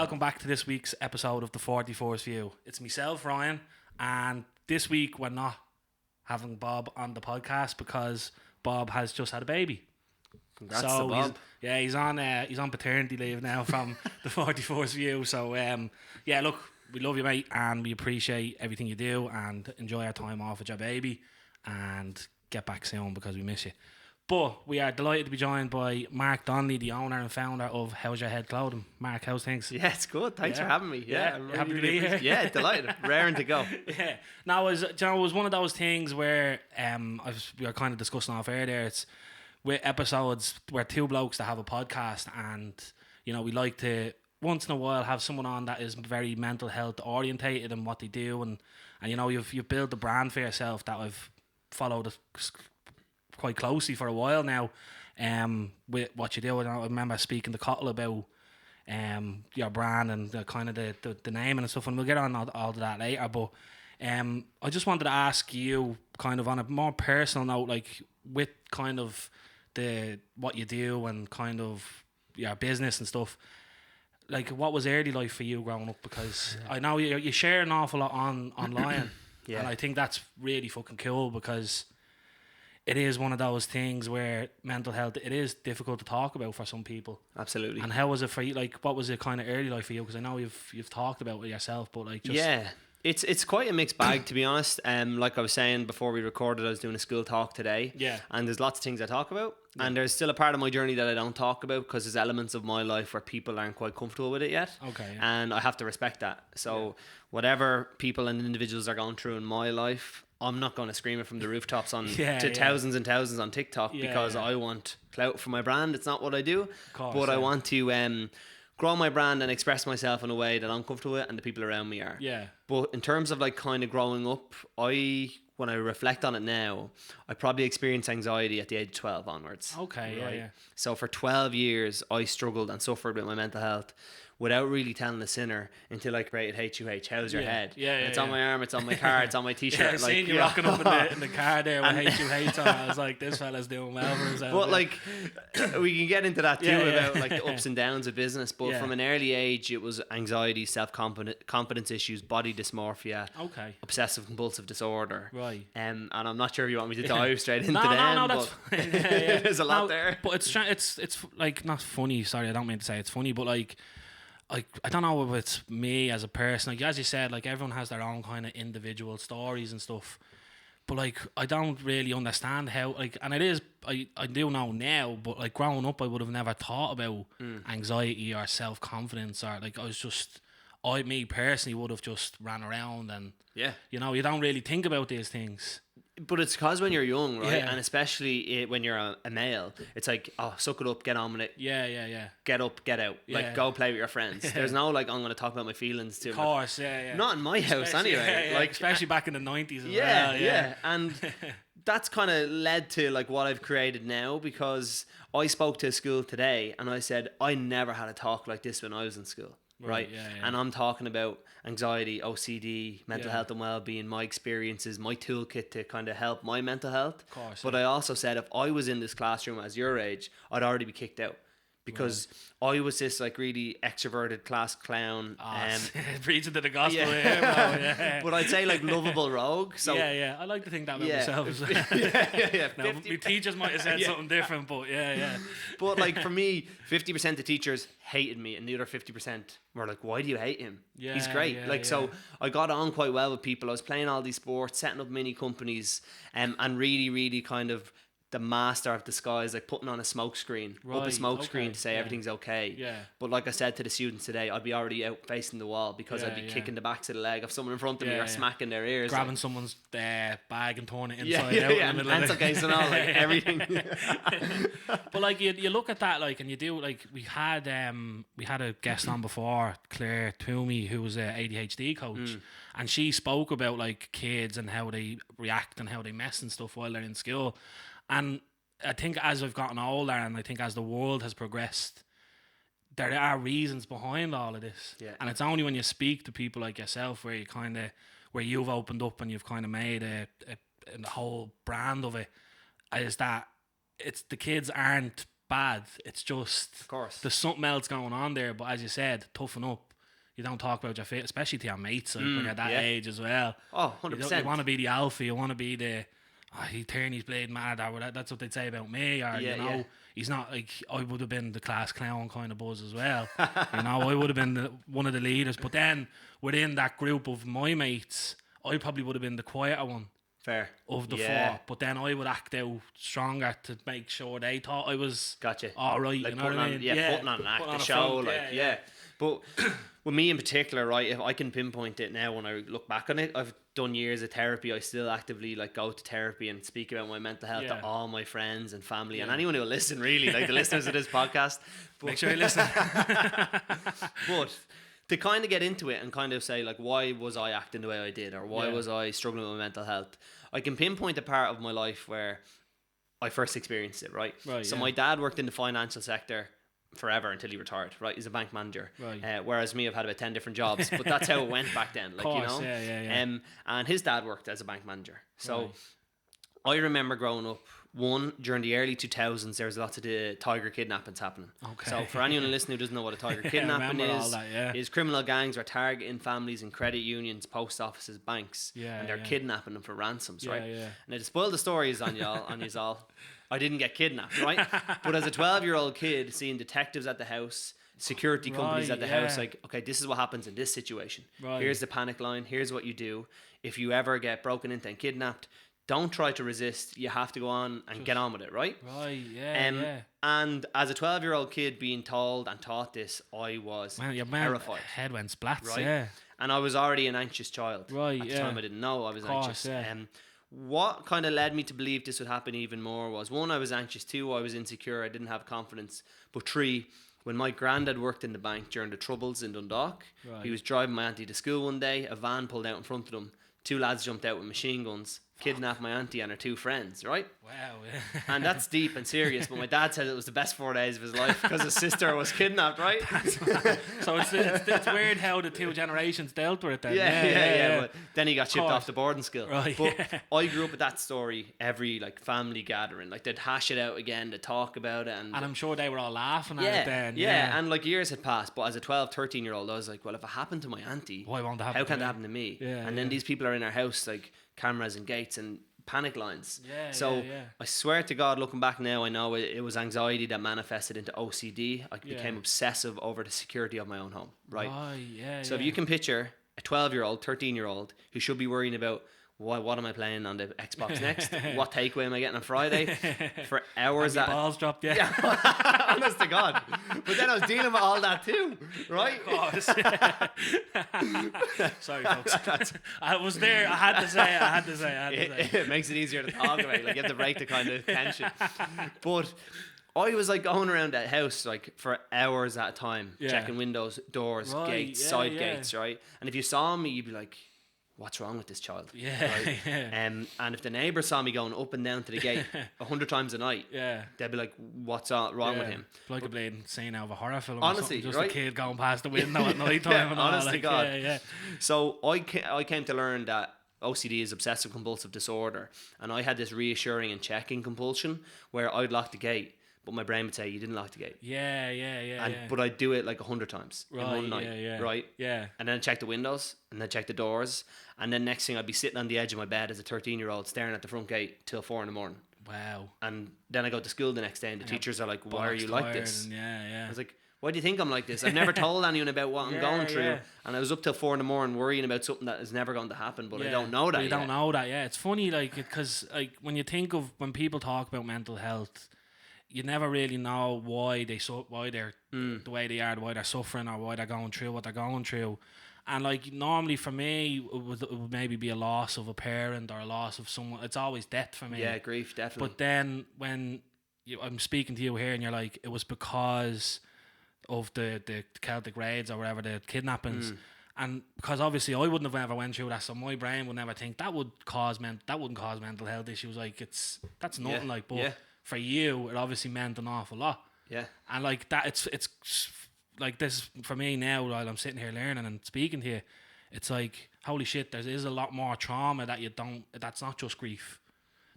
welcome back to this week's episode of the 44's View. It's myself, Ryan, and this week we're not having Bob on the podcast because Bob has just had a baby. Congrats to Bob. He's on paternity leave now from the 44's View. So look, we love you, mate, and we appreciate everything you do, and enjoy our time off with your baby, and get back soon because we miss you. But we are delighted to be joined by Mark Donnelly, the owner and founder of How's Your Head Clothing. Mark, how's things? Yeah, it's good. Thanks for having me. Yeah, I'm happy to be here. Yeah, delighted. Raring to go. Yeah. Now, it was one of those things where we were kind of discussing off air there. It's with episodes where two blokes that have a podcast, and we like to once in a while have someone on that is very mental health orientated in what they do, and you've built the brand for yourself that I've followed quite closely for a while now, with what you do. I remember speaking to Cottle about your brand and the kind of the name and stuff, and we'll get on all of that later. But I just wanted to ask you, kind of on a more personal note, like with kind of what you do and kind of your business and stuff. Like, what was early life for you growing up? Because I know you share an awful lot online, and I think that's really fucking cool because it is one of those things where mental health, it is difficult to talk about for some people. Absolutely. And how was it for you? Like, what was it kind of early life for you? Because I know you've talked about it yourself, but like just... Yeah, it's quite a mixed bag, to be honest. Like I was saying before we recorded, I was doing a school talk today. Yeah. And there's lots of things I talk about. Yeah. And there's still a part of my journey that I don't talk about because there's elements of my life where people aren't quite comfortable with it yet. Okay. Yeah. And I have to respect that. So whatever people and individuals are going through in my life, I'm not going to scream it from the rooftops thousands and thousands on TikTok because I want clout for my brand. It's not what I do. But I want to grow my brand and express myself in a way that I'm comfortable with and the people around me are. Yeah. But in terms of like kind of growing up, when I reflect on it now, I probably experienced anxiety at the age of 12 onwards. Okay, right? Yeah. So for 12 years, I struggled and suffered with my mental health without really telling the sinner until I created HUH, How's Your Head? Yeah, it's on my arm, it's on my car, it's on my t-shirt. I've seen you rocking up in the car there with HUH on. I was like, this fella's doing well for himself. But like, we can get into that too about like the ups and downs of business. But from an early age, it was anxiety, self-confidence issues, body dysmorphia, obsessive compulsive disorder. Right. And I'm not sure if you want me to dive straight into them. No, that's fine. There's a lot there. But it's like not funny. Sorry, I don't mean to say it's funny, but like I don't know if it's me as a person. Like as you said, like everyone has their own kind of individual stories and stuff. But like I don't really understand how and it is I do know now, but like growing up I would have never thought about anxiety or self confidence or like me personally would have just ran around and you don't really think about these things. But it's because when you're young, right? Yeah. And especially when you're a male, it's like, oh, suck it up, get on with it. Yeah. Get up, get out. Yeah. Like, go play with your friends. There's no, like, I'm going to talk about my feelings too. Of course, yeah. Not in my house, anyway. Yeah. Like, especially back in the 90s as well. Yeah. And that's kind of led to, like, what I've created now because I spoke to a school today and I said, I never had a talk like this when I was in school. Right. Yeah. And I'm talking about anxiety, OCD, mental health and well-being, my experiences, my toolkit to kind of help my mental health. Of course. But I also said if I was in this classroom as your age, I'd already be kicked out. Because I was this like really extroverted class clown. Preaching to the gospel here, bro. Yeah. But I'd say like lovable rogue. So yeah. I like to think that about myself. Yeah. Now, my teachers might have said something different, but yeah. But like for me, 50% of teachers hated me and the other 50% were like, why do you hate him? Yeah, he's great. So I got on quite well with people. I was playing all these sports, setting up mini companies, and really, really kind of the master of disguise, like putting on a smoke screen, to say everything's okay. Yeah. But like I said to the students today, I'd be already out facing the wall because I'd be kicking the backs of the leg of someone in front of me or smacking their ears. Grabbing someone's bag and throwing it inside out in the middle of case and all, like everything. But like you look at that, like, and you do, like we had a guest on before, Claire Toomey, who was an ADHD coach, and she spoke about like kids and how they react and how they mess and stuff while they're in school. And I think as I've gotten older and I think as the world has progressed, there are reasons behind all of this. Yeah. And it's only when you speak to people like yourself where you've opened up and you've kind of made a whole brand of it, is that it's the kids aren't bad. It's just, of course, there's something else going on there. But as you said, toughen up. you don't talk about your fit, especially to your mates like, when you're that age as well. Oh, 100%. You want to be the alpha. You want to be the he turned his blade mad, or that's what they'd say about me, or you know, he's not like I would have been the class clown kind of buzz as well. You know, I would have been one of the leaders, but then within that group of my mates, I probably would have been the quieter one. Fair. Of the four, but then I would act out stronger to make sure they thought I was all right. Like you know what I mean? putting on an act, a show, front, But with me in particular, right, if I can pinpoint it now when I look back on it, I've done years of therapy. I still actively like go to therapy and speak about my mental health to all my friends and family and anyone who will listen, really, like the listeners of this podcast. But, make sure you listen. But to kind of get into it and kind of say like, why was I acting the way I did, or why was I struggling with my mental health? I can pinpoint a part of my life where I first experienced it, right? So my dad worked in the financial sector forever until he retired, right? He's a bank manager. Whereas me, I've had about 10 different jobs, but that's how it went back then, like, course, you know? And his dad worked as a bank manager. So I remember growing up, during the early 2000s, there was lots of the tiger kidnappings happening. So for anyone listening who doesn't know what a tiger kidnapping is criminal gangs are targeting families in credit unions, post offices, banks, and they're kidnapping them for ransoms, right? And to spoil the stories on y'all, I didn't get kidnapped, right? But as a 12-year-old kid, seeing detectives at the house, security companies at the house, like, okay, this is what happens in this situation. Here's the panic line. Here's what you do. If you ever get broken into and kidnapped, don't try to resist. You have to go on and get on with it, right? And as a 12-year-old kid being told and taught this, I was terrified. Head went splats, right? And I was already an anxious child. At the time, I didn't know I was anxious. What kind of led me to believe this would happen even more was, 1, I was anxious. 2, I was insecure. I didn't have confidence. But 3, when my granddad worked in the bank during the Troubles in Dundalk, he was driving my auntie to school one day. A van pulled out in front of them. 2 lads jumped out with machine guns, kidnapped my auntie and her 2 friends, right? Wow. And that's deep and serious, but my dad said it was the best 4 days of his life because his sister was kidnapped, right? So it's weird how the 2 generations dealt with it then. Yeah. But then he got shipped off to boarding school. Right, but I grew up with that story every like family gathering. Like they'd hash it out again, they'd talk about it. And I'm sure they were all laughing at it then. Yeah, and like years had passed, but as a 12, 13-year-old, I was like, well, if it happened to my auntie, why won't it happen how can it happen to me? And then these people are in our house, like cameras and gates and panic lines. I swear to God, looking back now, I know it was anxiety that manifested into OCD. I became obsessive over the security of my own home, right? So if you can picture a 12-year-old, 13-year-old who should be worrying about, what am I playing on the Xbox next? What takeaway am I getting on Friday? For hours. That balls dropped, honest to God. But then I was dealing with all that too, right? Of course. Sorry, folks. I was there. I had to say. It makes it easier to talk about. Like you have to break the kind of tension. But I was like going around that house like for hours at a time, checking windows, doors, gates, side gates, right? And if you saw me, you'd be like, what's wrong with this child? And if the neighbour saw me going up and down to the gate 100 times a night, they'd be like, what's wrong with him? Like a blade scene out of a horror film. Honestly, just right? a kid going past the window at night time. And honest to God. Yeah. So I came to learn that OCD is obsessive compulsive disorder, and I had this reassuring and checking compulsion where I'd lock the gate, but my brain would say, you didn't lock the gate. But I'd do it like 100 times in one night, right? Yeah. And then I'd check the windows, and then check the doors, and then next thing I'd be sitting on the edge of my bed as a 13-year-old staring at the front gate till 4 a.m. Wow. And then I go to school the next day, and the teachers are like, why are you like this? I was like, why do you think I'm like this? I've never told anyone about what I'm going through. And I was up till 4 a.m. worrying about something that is never going to happen, but I don't know that yet. You don't know that, It's funny, like, because like when you think of, when people talk about mental health, you never really know why they're the way they are, why they're suffering, or why they're going through what they're going through. And like normally for me, it would maybe be a loss of a parent or a loss of someone. It's always death for me. Yeah, grief, definitely. But then when I'm speaking to you here, and you're like, it was because of the Celtic raids or whatever, the kidnappings. And because obviously I wouldn't have ever went through that, so my brain would never think that wouldn't cause mental health issues. Like that's nothing. Like, but for you, it obviously meant an awful lot. Yeah. And like that, it's like this for me now, while I'm sitting here learning and speaking to you, it's like, holy shit, there is a lot more trauma that's not just grief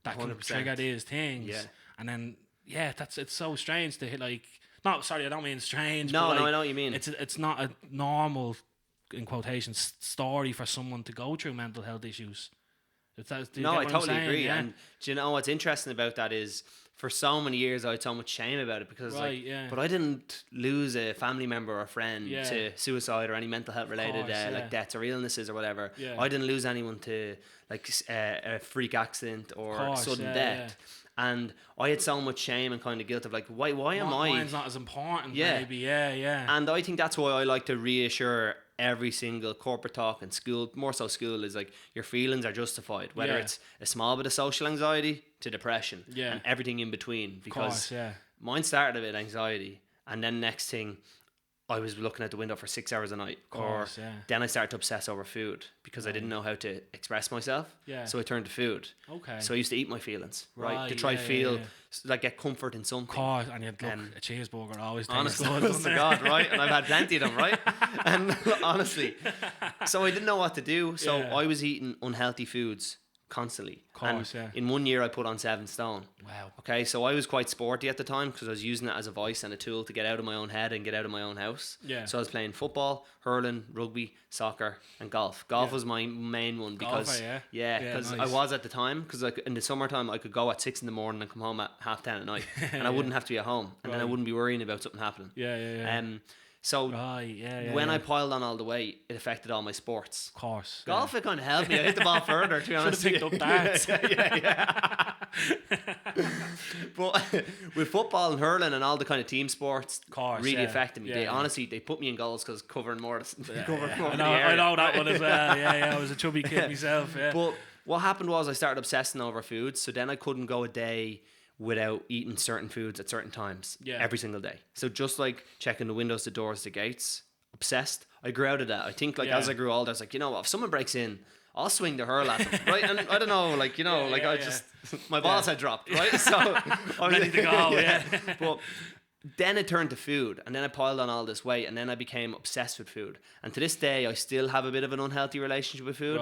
that 100%. Can trigger these things. Yeah. And then it's so strange to hit, like, no, sorry, I don't mean strange. No, I know what you mean. It's not a normal in quotations, story for someone to go through mental health issues. No, I totally agree. Yeah? And do you know what's interesting about that is, for so many years I had so much shame about it because but I didn't lose a family member or a friend to suicide or any mental health related like deaths or illnesses or whatever. I didn't lose anyone to like a freak accident or sudden death. And I had so much shame and kind of guilt of like, why am I? Mine's not as important, maybe. And I think that's why I like to reassure every single corporate talk and school, more so school, is like, your feelings are justified, whether it's a small bit of social anxiety to depression and everything in between. Because mine started with anxiety, and then next thing, I was looking out the window for 6 hours a night. Then I started to obsess over food because I didn't know how to express myself. So I turned to food. So I used to eat my feelings, right? To try feel, like, get comfort in something. And you'd look, a cheeseburger always tastes good. Honest to God, right? And I've had plenty of them, right? And honestly, so I didn't know what to do. So I was eating unhealthy foods constantly. In 1 year I put on 7 stone. Wow. Okay, so I was quite sporty at the time because I was using it as a voice and a tool to get out of my own head and get out of my own house. So I was playing football, hurling, rugby, soccer and golf. Golf was my main one because nice. I was at the time, because like in the summertime I could go at 6 a.m. and come home at 10:30 at night and I wouldn't have to be at home, and then I wouldn't be worrying about something happening. So when I piled on all the weight, it affected all my sports. Of course. Golf, it kind of helped me. I hit the ball further, to be honest. Should have picked up darts. But with football and hurling and all the kind of team sports, really affected me. They honestly, they put me in goals because covering more. I know that one as well. I was a chubby kid myself. But what happened was I started obsessing over food. So then I couldn't go a day without eating certain foods at certain times every single day. So just like checking the windows, the doors, the gates, obsessed. I grew out of that. I think as I grew older, I was like, you know what, if someone breaks in, I'll swing the hurl at them, right? And I don't know, like, you know, I just, my balls had dropped, right? So I'm ready to go, But then it turned to food, and then I piled on all this weight, and then I became obsessed with food. And to this day, I still have a bit of an unhealthy relationship with food.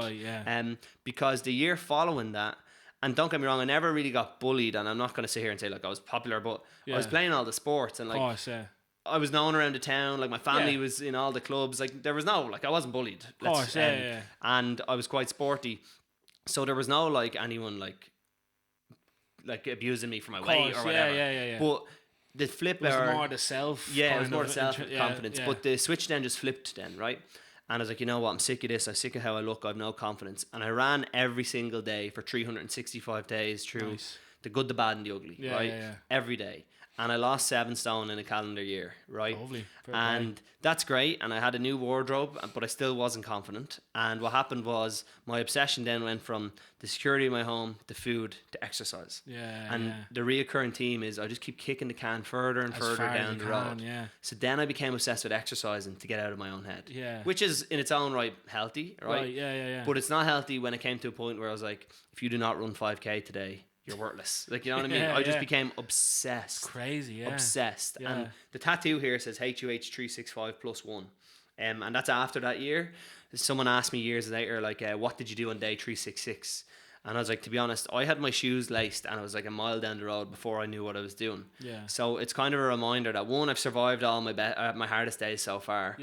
Because the year following that, and don't get me wrong, I never really got bullied, and I'm not going to sit here and say like I was popular, but I was playing all the sports, and like I was known around the town, like my family was in all the clubs, like there was no, like I wasn't bullied. And I was quite sporty, so there was no like anyone like abusing me for my weight or whatever. But the flip it was more the self. It was more the self confidence. But the switch then just flipped then, right? And I was like, you know what, I'm sick of this. I'm sick of how I look. I have no confidence. And I ran every single day for 365 days through the good, the bad, and the ugly, right? Every day. And I lost 7 stone in a calendar year, right? Lovely. And that's great. And I had a new wardrobe, but I still wasn't confident. And what happened was my obsession then went from the security of my home, to food, to exercise. The reoccurring theme is I just keep kicking the can further and further down the road. So then I became obsessed with exercising to get out of my own head. Which is in its own right healthy, right? But it's not healthy when it came to a point where I was like, if you do not run 5K today, you're worthless. Like, you know what I mean? I just became obsessed. Crazy, Obsessed. And the tattoo here says HUH365+1. And that's after that year. Someone asked me years later, like, what did you do on day 366? And I was like, to be honest, I had my shoes laced and I was like a mile down the road before I knew what I was doing. So it's kind of a reminder that, one, I've survived all my hardest days so far.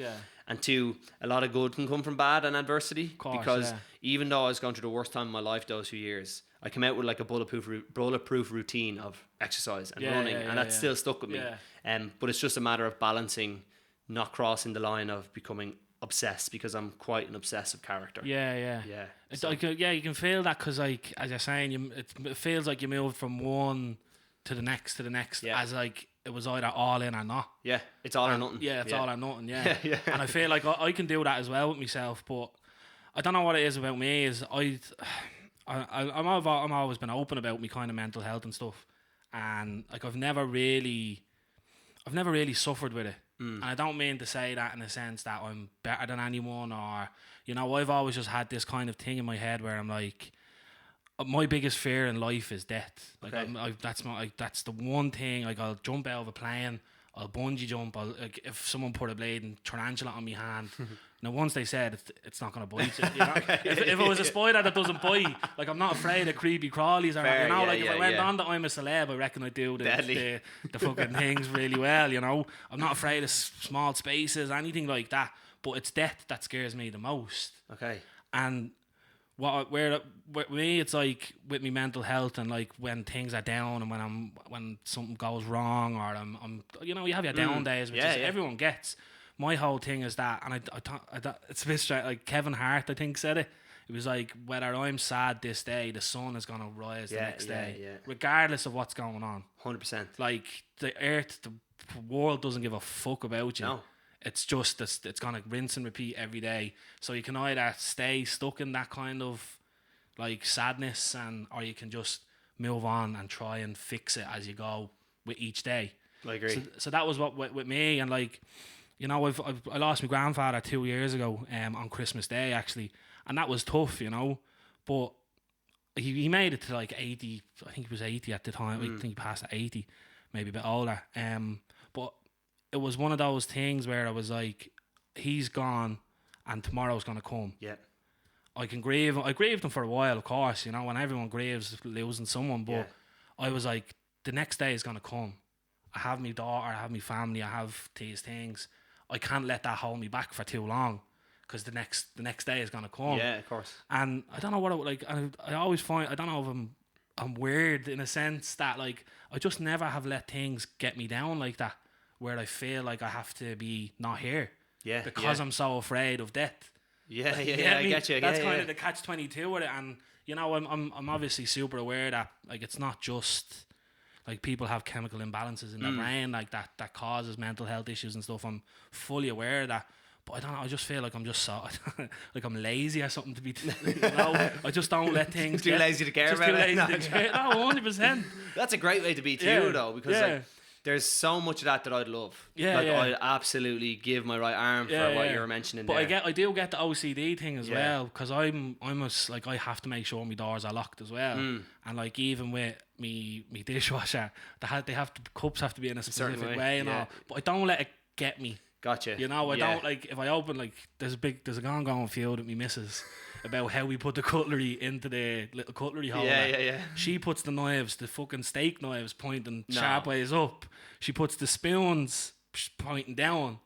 And 2, a lot of good can come from bad and adversity. Because even though I was going through the worst time of my life those few years, I came out with like a bulletproof routine of exercise and running, and that still stuck with me. But it's just a matter of balancing, not crossing the line of becoming obsessed, because I'm quite an obsessive character. It's like, you can feel that, because like, as you're saying, it feels like you moved from one to the next as like it was either all in or not. It's all or nothing. It's all or nothing. And I feel like I can do that as well with myself, but I don't know what it is about me. Is I've always been open about my kind of mental health and stuff, and like I've never really suffered with it. And I don't mean to say that in the sense that I'm better than anyone, or, you know, I've always just had this kind of thing in my head where I'm like, my biggest fear in life is death. Like, that's the one thing. Like, I'll jump out of a plane, I'll bungee jump. Like, if someone put a blade and tarantula on my hand. Now, once they said it's not going to bite you, you know? If it was a spider that doesn't bite, like, I'm not afraid of creepy crawlies or, you know, if I went on that I'm a celeb, I reckon I'd do the fucking things really well, you know. I'm not afraid of small spaces, anything like that. but it's death that scares me the most. Okay. And with me, it's like with me mental health, and like when things are down, and when something goes wrong, or I'm you know, you have your down days, which everyone gets. My whole thing is that, and it's a bit straight, like Kevin Hart, I think, said it. It was like, whether I'm sad this day, the sun is gonna rise the next day, regardless of what's going on. 100%. Like the world doesn't give a fuck about you. No. It's just it's gonna rinse and repeat every day. So you can either stay stuck in that kind of like sadness, or you can just move on and try and fix it as you go with each day. I agree. So that was what with me, and like, you know, I lost my grandfather 2 years ago on Christmas Day actually, and that was tough, you know, but he made it to like 80. I think he was 80 at the time. I think he passed at 80, maybe a bit older. But it was one of those things where I was like, he's gone and tomorrow's going to come. Yeah. I can grieve. I grieved him for a while, of course, you know, when everyone grieves losing someone. But I was like, the next day is going to come. I have my daughter, I have my family, I have these things. I can't let that hold me back for too long, because the next day is going to come. Yeah, of course. And I don't know what it like. I always find, I don't know if I'm weird in a sense that like I just never have let things get me down like that, where I feel like I have to be not here. Yeah. Because I'm so afraid of death. Yeah, I get you. That's kind of the catch-22 with it, and you know, I'm obviously super aware that like it's not just like people have chemical imbalances in their brain like that causes mental health issues and stuff. I'm fully aware of that. But I don't know, I just feel like I'm just so like I'm lazy or something to be, you know. I just don't let things too lazy to care about it. No, 100%. That's a great way to be too, though, because like there's so much of that I'd love. I'd absolutely give my right arm for what you were mentioning there. But I do get the OCD thing as well, because I'm like, I have to make sure my doors are locked as well. And like even with me dishwasher, the cups have to be in a specific way and all. But I don't let it get me. Gotcha. You know, I don't like, if I open, like there's a ongoing feud with me missus about how we put the cutlery into the little cutlery holder. Yeah. She puts the knives, the fucking steak knives, pointing sharp ways up. She puts the spoons pointing down.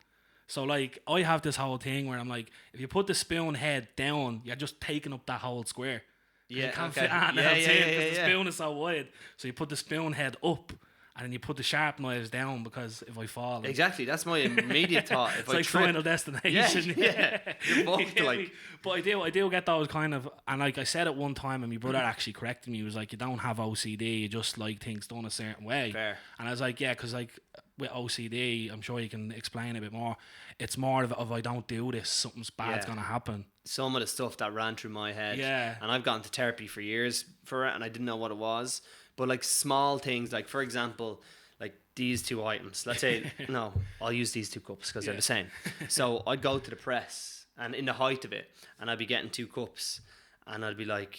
So like, I have this whole thing where I'm like, if you put the spoon head down, you're just taking up that whole square. Yeah, you can't fit on it. The spoon is so wide. So you put the spoon head up, and then you put the sharp knives down, because if I fall... Exactly, that's my immediate thought. If it's I like trip, Final Destination. Yeah. You're both like... But I do get those kind of... And like I said at one time, and my brother actually corrected me, he was like, you don't have OCD, you just like things done a certain way. Fair. And I was like, yeah, because like with OCD, I'm sure you can explain a bit more, it's more of if I don't do this, something's bad's going to happen. Some of the stuff that ran through my head. Yeah. And I've gone to therapy for years for it, and I didn't know what it was. But like small things, like for example... like these two items, let's say, no, I'll use these two cups because they're the same. So I'd go to the press, and in the height of it, and I'd be getting 2 cups, and I'd be like,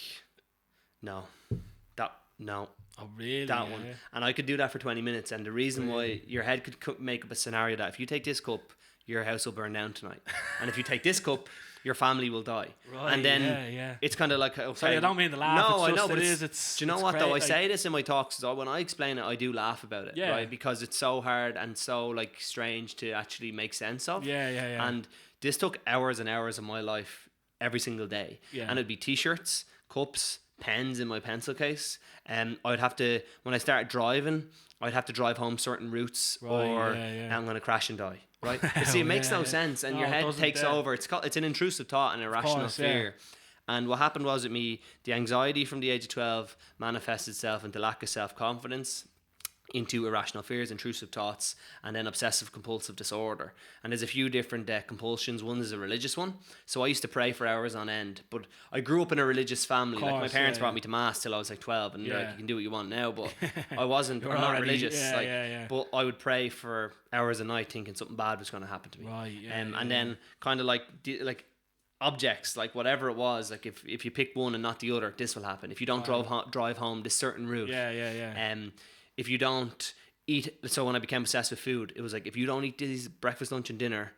no. Oh really? That one. And I could do that for 20 minutes, and the reason why your head could make up a scenario that if you take this cup, your house will burn down tonight, and if you take this cup, your family will die. Right, and then it's kind of like... sorry, I don't mean to laugh. No, I know, but do you know what great, though? like, I say this in my talks, so when I explain it, I do laugh about it, right? Because it's so hard and so like strange to actually make sense of. Yeah. And this took hours and hours of my life every single day. Yeah. And it'd be t-shirts, cups, pens in my pencil case. And I'd have to, when I started driving, I'd have to drive home certain routes, or I'm going to crash and die. Right? You see, it makes no sense, and your head takes over. It's an intrusive thought and irrational fear. And what happened was with me, the anxiety from the age of 12 manifested itself into lack of self-confidence, into irrational fears, intrusive thoughts, and then obsessive compulsive disorder. And there's a few different compulsions. One is a religious one. So I used to pray for hours on end, but I grew up in a religious family. Like my parents brought me to mass till I was like 12, and like, you can do what you want now, but I wasn't. I'm not religious. But I would pray for hours a night, thinking something bad was going to happen to me. Right. And then kind of like objects, like whatever it was, like if you pick one and not the other, this will happen. If you don't drive home this certain route. If you don't eat, so when I became obsessed with food, it was like, if you don't eat these breakfast, lunch and dinner,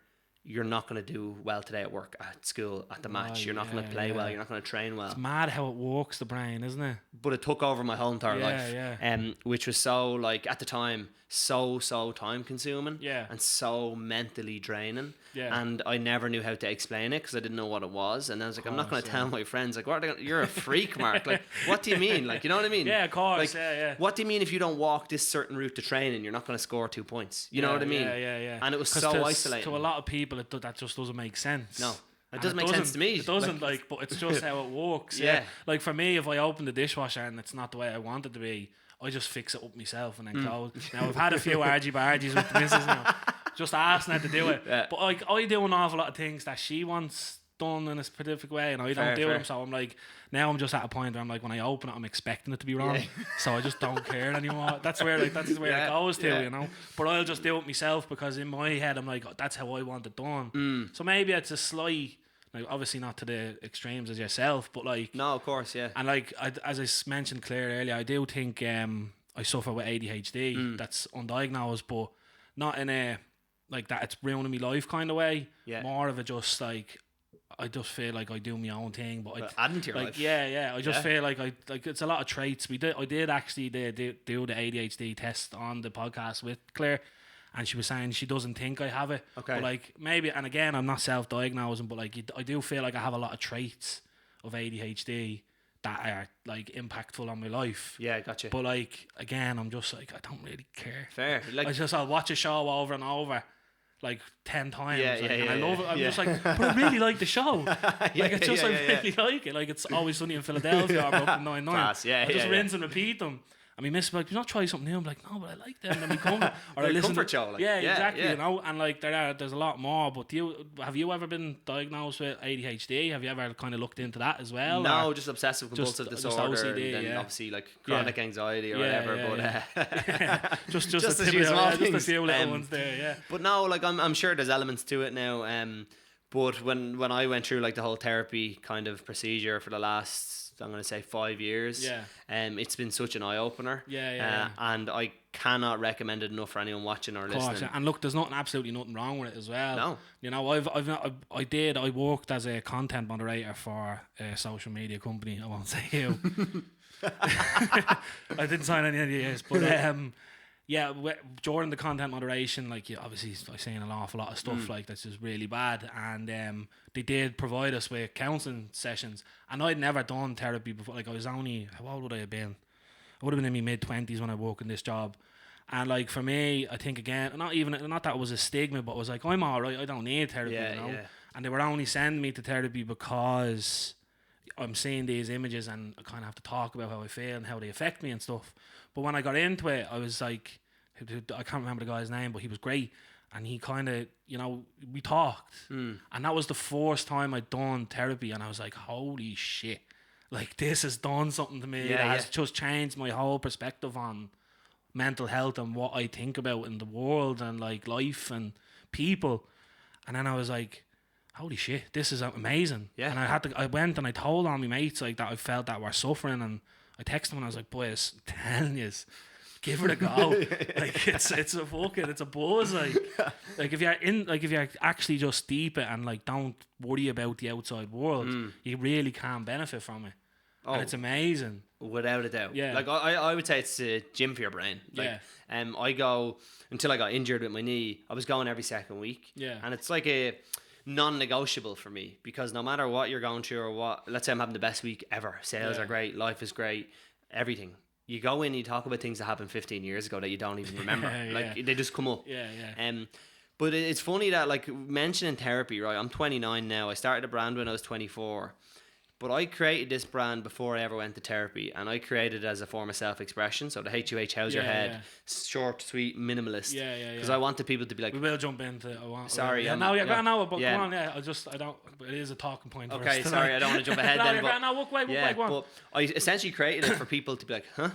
you're not going to do well today at work, at school, at the match. You're not going to play well. You're not going to train well. It's mad how it works, the brain, isn't it? But it took over my whole entire life. Yeah. Which was so, like, at the time, so time consuming. Yeah. And so mentally draining. Yeah. And I never knew how to explain it because I didn't know what it was. And I was like, I'm not going to tell my friends, like, what are they gonna, you're a freak, Mark. Like, what do you mean? Like, you know what I mean? Yeah, of course. Like, yeah. What do you mean if you don't walk this certain route to training, you're not going to score 2 points? You know what I mean? Yeah. And it was so isolating. To a lot of people, that just doesn't make sense. No. It doesn't make sense to me. It doesn't, but it's just how it works. Yeah. Like, for me, if I open the dishwasher and it's not the way I want it to be, I just fix it up myself and then close. Now, I've had a few argy-bargies with the missus now, just asking her to do it. Yeah. But, like, I do an awful lot of things that she wants done in a specific way, and I don't do them. So I'm like, now I'm just at a point where I'm like, when I open it, I'm expecting it to be wrong. So I just don't care anymore. That's where it goes to, you know. But I'll just do it myself because in my head I'm like, oh, that's how I want it done. So maybe it's a slight, like, obviously not to the extremes as yourself, but like, no, of course, yeah. And like, as I mentioned Claire earlier, I do think I suffer with ADHD. That's undiagnosed, but not in a like that it's ruining my life kind of way. Yeah. More of a just like, I just feel like I do my own thing, but adding to your like, life. Yeah. I just feel like it's a lot of traits. I did actually do the ADHD test on the podcast with Claire, and she was saying she doesn't think I have it. Okay. But like, maybe, and again, I'm not self-diagnosing, but like, I do feel like I have a lot of traits of ADHD that are like impactful on my life. Yeah, gotcha. But like, again, I'm just like, I don't really care. Fair. Like, I'll watch a show over and over like 10 times. And I love it. I'm just like, but I really like the show. I really like it. Like, it's Always Sunny in Philadelphia or Brooklyn Nine-Nine. I just rinse and repeat them. I mean, Miss, like, you not try something new. I'm like, no, but I like them. And we come, or I listen comfort show. Like, exactly. You know, and like there's a lot more. But have you ever been diagnosed with ADHD? Have you ever kind of looked into that as well? No, just obsessive compulsive disorder, just OCD, and then obviously like chronic anxiety or whatever. Just a few small things. Just a few little ones there. Yeah. But no, like I'm sure there's elements to it now. But when I went through like the whole therapy kind of procedure for the last, I'm going to say 5 years. Yeah. It's been such an eye opener. Yeah. And I cannot recommend it enough for anyone watching or listening. And look, there's absolutely nothing wrong with it as well. No. You know, I worked as a content moderator for a social media company. I won't say who. I didn't sign any NDAs, but during the content moderation, like, obviously like saying an awful lot of stuff like that's just really bad, and they did provide us with counselling sessions, and I'd never done therapy before. Like, I was only, how old would I have been? I would have been in my mid-20s when I worked in this job, and like, for me, I think, again, not that it was a stigma, but it was like, I'm alright, I don't need therapy, you know. And they were only sending me to therapy because I'm seeing these images and I kind of have to talk about how I feel and how they affect me and stuff. But when I got into it, I was like, I can't remember the guy's name, but he was great. And he kind of, we talked. And that was the first time I'd done therapy. And I was like, holy shit. Like, this has done something to me. It has just changed my whole perspective on mental health and what I think about in the world and like life and people. And then I was like, holy shit, this is amazing. Yeah. And I went and I told all my mates like that I felt that were suffering, and I texted them and I was like, boys, I'm telling you, give it a go. Like, it's a buzz. Like if you're actually just deep it and like don't worry about the outside world, you really can benefit from it. And it's amazing. Without a doubt. Yeah. Like I would say it's a gym for your brain. Like, I go, until I got injured with my knee, I was going every second week. Yeah. And it's like a non-negotiable for me, because no matter what you're going through or what, let's say I'm having the best week ever, sales are great, life is great, everything, you go in and you talk about things that happened 15 years ago that you don't even remember. Like, they just come up. But it's funny that, like, mentioning therapy, right? I'm 29 now. I started a brand when I was 24. But I created this brand before I ever went to therapy, and I created it as a form of self-expression. So the HUH, how's your head? Short, sweet, minimalist. Because I wanted people to be like... We will jump into it. Sorry. Go on, it is a talking point. Okay, sorry, I don't want to jump ahead then. But I essentially created it for people to be like, huh?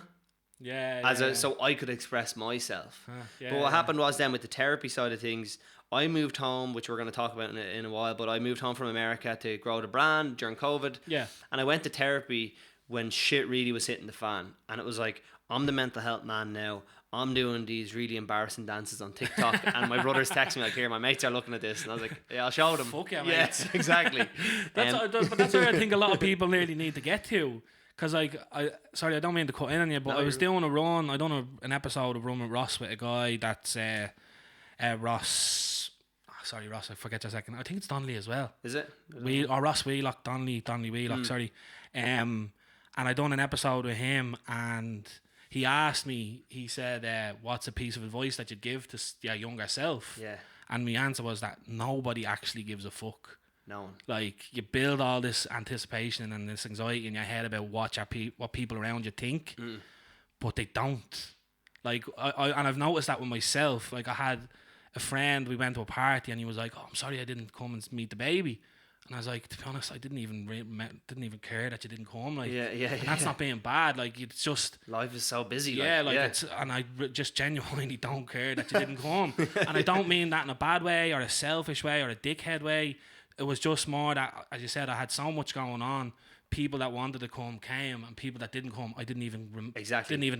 So I could express myself. But what happened was then with the therapy side of things, I moved home, which we're going to talk about in a while, but I moved home from America to grow the brand during COVID. Yeah. And I went to therapy when shit really was hitting the fan, and it was like, I'm the mental health man now. I'm doing these really embarrassing dances on TikTok, and my brother's texting me like, "Here, my mates are looking at this," and I was like, "Yeah, I'll show them." Fuck yeah, mate. Yes, exactly. But that's where I think a lot of people really need to get to. Because I don't mean to cut in on you, but I was doing a run. I done an episode of Run with Ross with a guy that's Ross. Sorry, Ross. I forget your second. I think it's Donnelly as well. Is it? Ross Wheelock, Donnelly Wheelock. Sorry. And I done an episode with him, and he asked me. He said, "What's a piece of advice that you'd give to your younger self?" Yeah. And my answer was that nobody actually gives a fuck. No one. Like, you build all this anticipation and this anxiety in your head about what people around you think, but they don't. Like, I've noticed that with myself. Like, I had a friend, we went to a party, and he was like, "Oh, I'm sorry I didn't come and meet the baby." And I was like, to be honest, I didn't even care that you didn't come. Like, and that's not being bad. Like, it's just life is so busy. It's, and I just genuinely don't care that you didn't come. And I don't mean that in a bad way or a selfish way or a dickhead way. It was just more that, as you said, I had so much going on. People that wanted to come came, and people that didn't come, I didn't even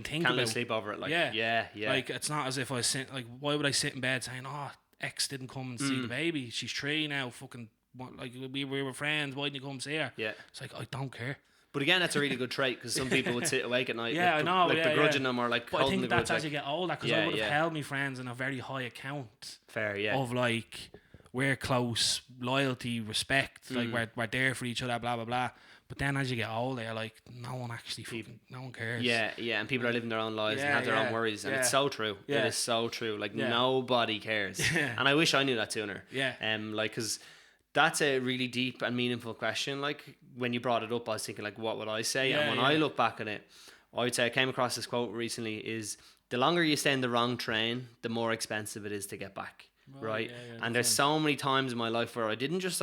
think about. Can't sleep over it. Like, yeah. Like, it's not as if I was sitting. Like, why would I sit in bed saying, "Oh, X didn't come and see the baby. She's 3 now. Fucking, like, we were friends. Why didn't you come see her?" Yeah. It's like, I don't care. But again, that's a really good trait, because some people would sit awake at night, I know, begrudging them, or like. But I think that's as you get older, because I would have held my friends in a very high account. Fair, yeah. Of like, we're close, loyalty, respect, like we're there for each other, blah blah blah. But then as you get older, you're like, no one actually no one cares. Yeah, and people are living their own lives and have their own worries, and it's so true. It is so true. Like, nobody cares, and I wish I knew that sooner. Like, because that's a really deep and meaningful question. Like, when you brought it up, I was thinking, like, what would I say? And when I look back on it, I would say I came across this quote recently: "Is the longer you stay in the wrong train, the more expensive it is to get back." Right? And there's so many times in my life where I didn't just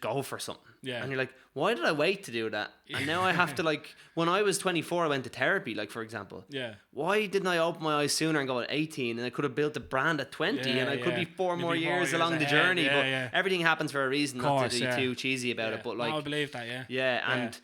go for something. And you're like, why did I wait to do that? And now I have to, like, when I was 24, I went to therapy, like, for example. Why didn't I open my eyes sooner and go at 18? And I could have built a brand at 20, and I could be 4 more years along the journey. But everything happens for a reason, not to be too cheesy about it. But, like, I believe that, and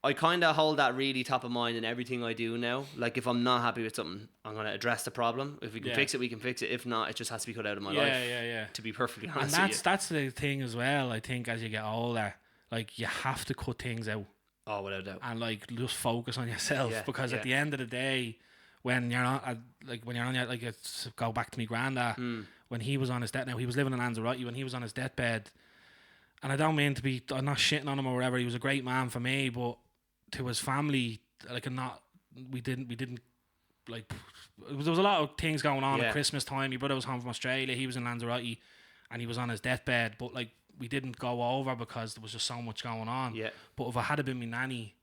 I kind of hold that really top of mind in everything I do now. Like, if I'm not happy with something, I'm going to address the problem. If we can fix it, we can fix it. If not, it just has to be cut out of my life. To be perfectly honest with you. That's the thing as well. I think as you get older, like, you have to cut things out. Oh, without a doubt. And, like, just focus on yourself, because at the end of the day, when you're not let's go back to my granddad, when he was on his death. Now, he was living in Lanzarote when he was on his deathbed, and I don't mean to be, I'm not shitting on him or whatever. He was a great man for me, but to his family, like, we didn't like, there was a lot of things going on at Christmas time. My brother was home from Australia, he was in Lanzarote, and he was on his deathbed, but, like, we didn't go over because there was just so much going on. But if I had been my nanny,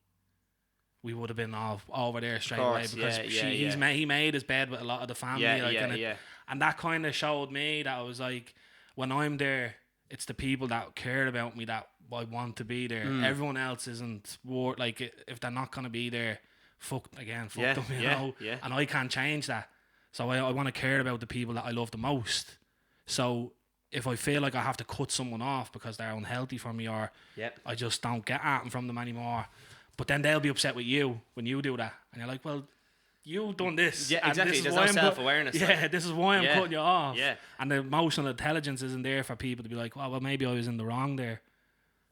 we would have been all over there straight away, because he made his bed with a lot of the family, and that kind of showed me that I was like, when I'm there, it's the people that care about me that I want to be there. Everyone else isn't like, if they're not gonna be there, fuck them, you know. And I can't change that. So I want to care about the people that I love the most. So if I feel like I have to cut someone off because they're unhealthy for me, or I just don't get at them from them anymore, but then they'll be upset with you when you do that, and you're like, well, you done this. Yeah, exactly. There's no self-awareness. This is why I'm cutting you off. And the emotional intelligence isn't there for people to be like, well, maybe I was in the wrong there.